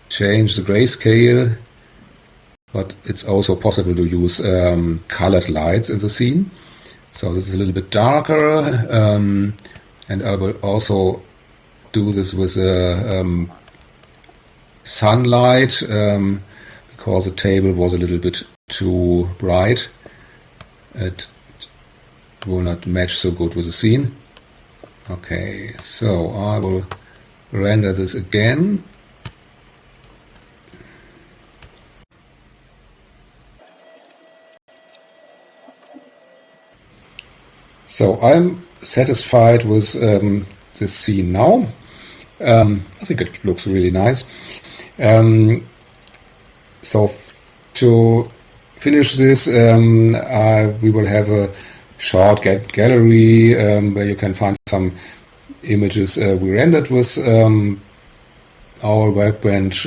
change the grayscale, but it's also possible to use colored lights in the scene. So this is a little bit darker, and I will also do this with sunlight, because the table was a little bit too bright. It will not match so good with the scene. Okay, so I will render this again. So I'm satisfied with this scene now. I think it looks really nice. So to finish this, we will have a short gallery where you can find some images we rendered with our workbench.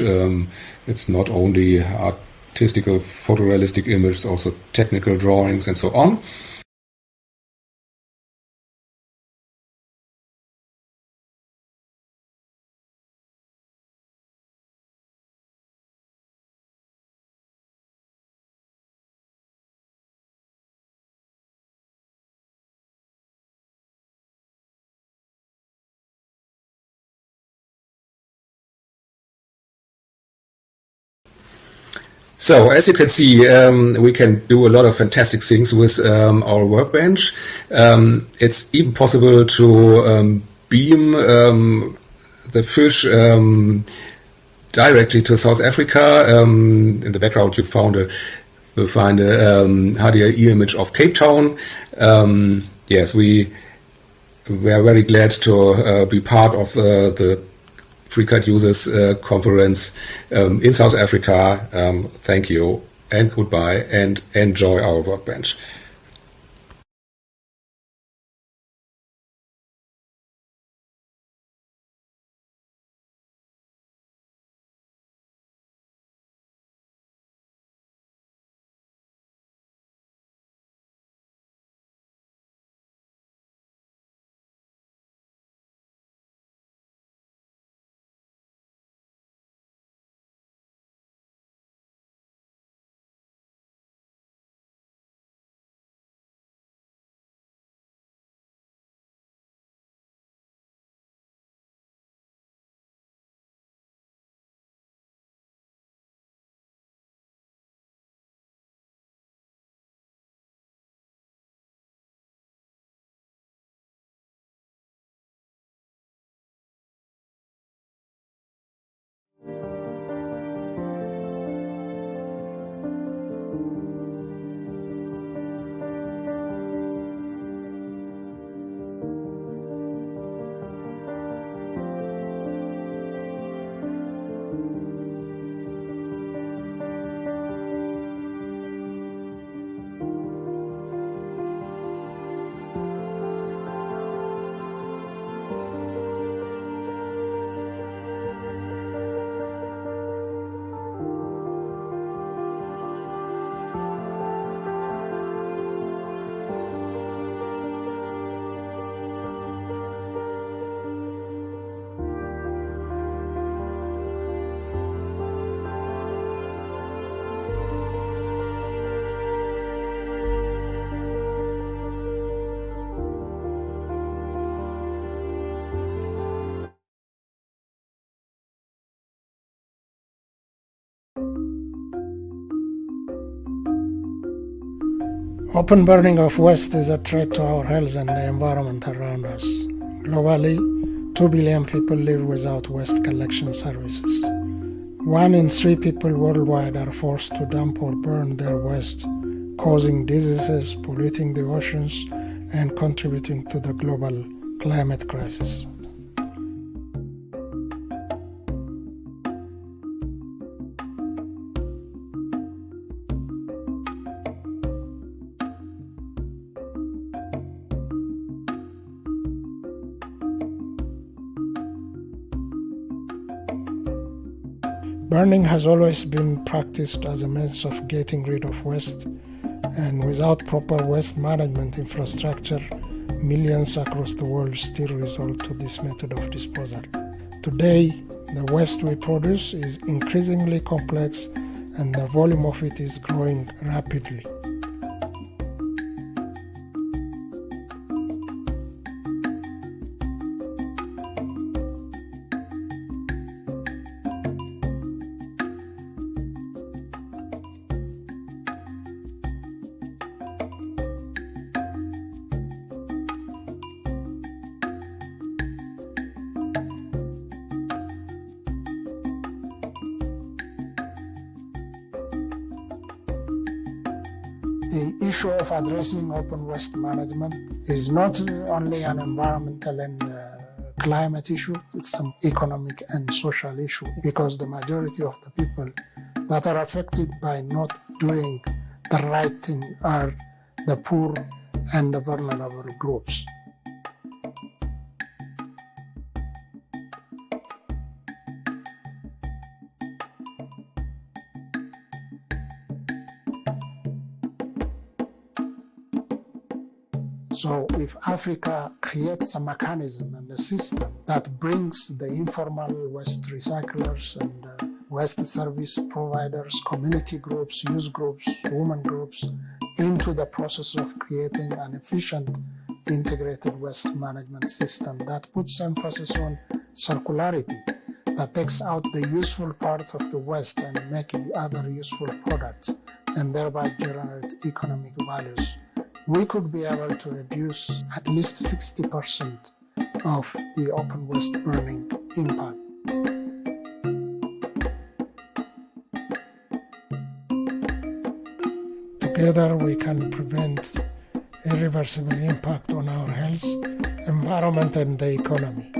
It's not only artistical photorealistic images, also technical drawings and so on. So as you can see, we can do a lot of fantastic things with our workbench. It's even possible to beam the fish directly to South Africa. In the background you will find a HDRI image of Cape Town. Yes, we are very glad to be part of the freecad users conference in South Africa. Thank you and goodbye, and enjoy our workbench. Open burning of waste is a threat to our health and the environment around us. Globally, 2 billion people live without waste collection services. 1 in 3 people worldwide are forced to dump or burn their waste, causing diseases, polluting the oceans, and contributing to the global climate crisis. Burning has always been practiced as a means of getting rid of waste, and without proper waste management infrastructure, millions across the world still resort to this method of disposal. Today, the waste we produce is increasingly complex and the volume of it is growing rapidly. The issue of addressing open waste management is not only an environmental and climate issue, it's an economic and social issue, because the majority of the people that are affected by not doing the right thing are the poor and the vulnerable groups. So if Africa creates a mechanism and a system that brings the informal waste recyclers and waste service providers, community groups, youth groups, women groups, into the process of creating an efficient integrated waste management system that puts emphasis on circularity, that takes out the useful part of the waste and make other useful products, and thereby generate economic values, we could be able to reduce at least 60% of the open waste burning impact. Together we can prevent irreversible impact on our health, environment and the economy.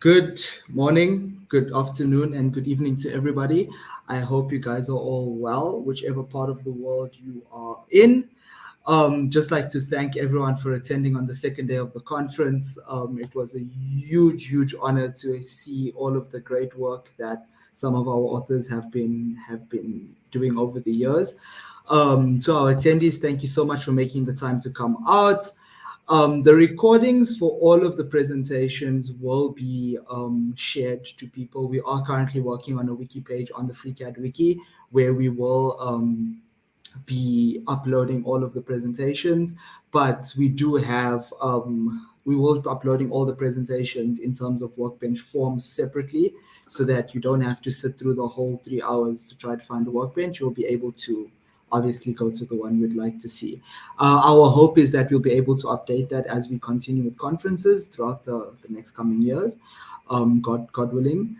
Good morning, good afternoon, and good evening to everybody. I hope you guys are all well, whichever part of the world you are in. Just like to thank everyone for attending on the second day of the conference. It was a huge honor to see all of the great work that some of our authors have been doing over the years. To our attendees, thank you so much for making the time to come out. The recordings for all of the presentations will be shared to people. We are currently working on a wiki page on the FreeCAD wiki where we will be uploading all of the presentations, but we do have we will be uploading all the presentations in terms of Workbench forms separately so that you don't have to sit through the whole 3 hours to try to find a Workbench. You'll be able to obviously go to the one you'd like to see. Our hope is that we'll be able to update that as we continue with conferences throughout the next coming years, God willing.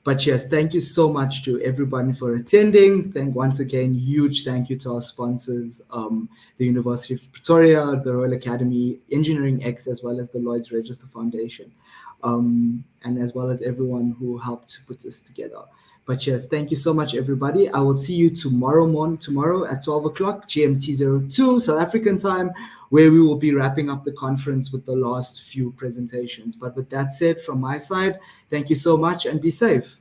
But yes, thank you so much to everybody for attending. Once again, huge thank you to our sponsors, the University of Pretoria, the Royal Academy, Engineering X, as well as the Lloyd's Register Foundation, and as well as everyone who helped put this together. But yes, thank you so much, everybody. I will see you tomorrow at 12 o'clock GMT 02 South African time, where we will be wrapping up the conference with the last few presentations. But with that said, from my side, thank you so much and be safe.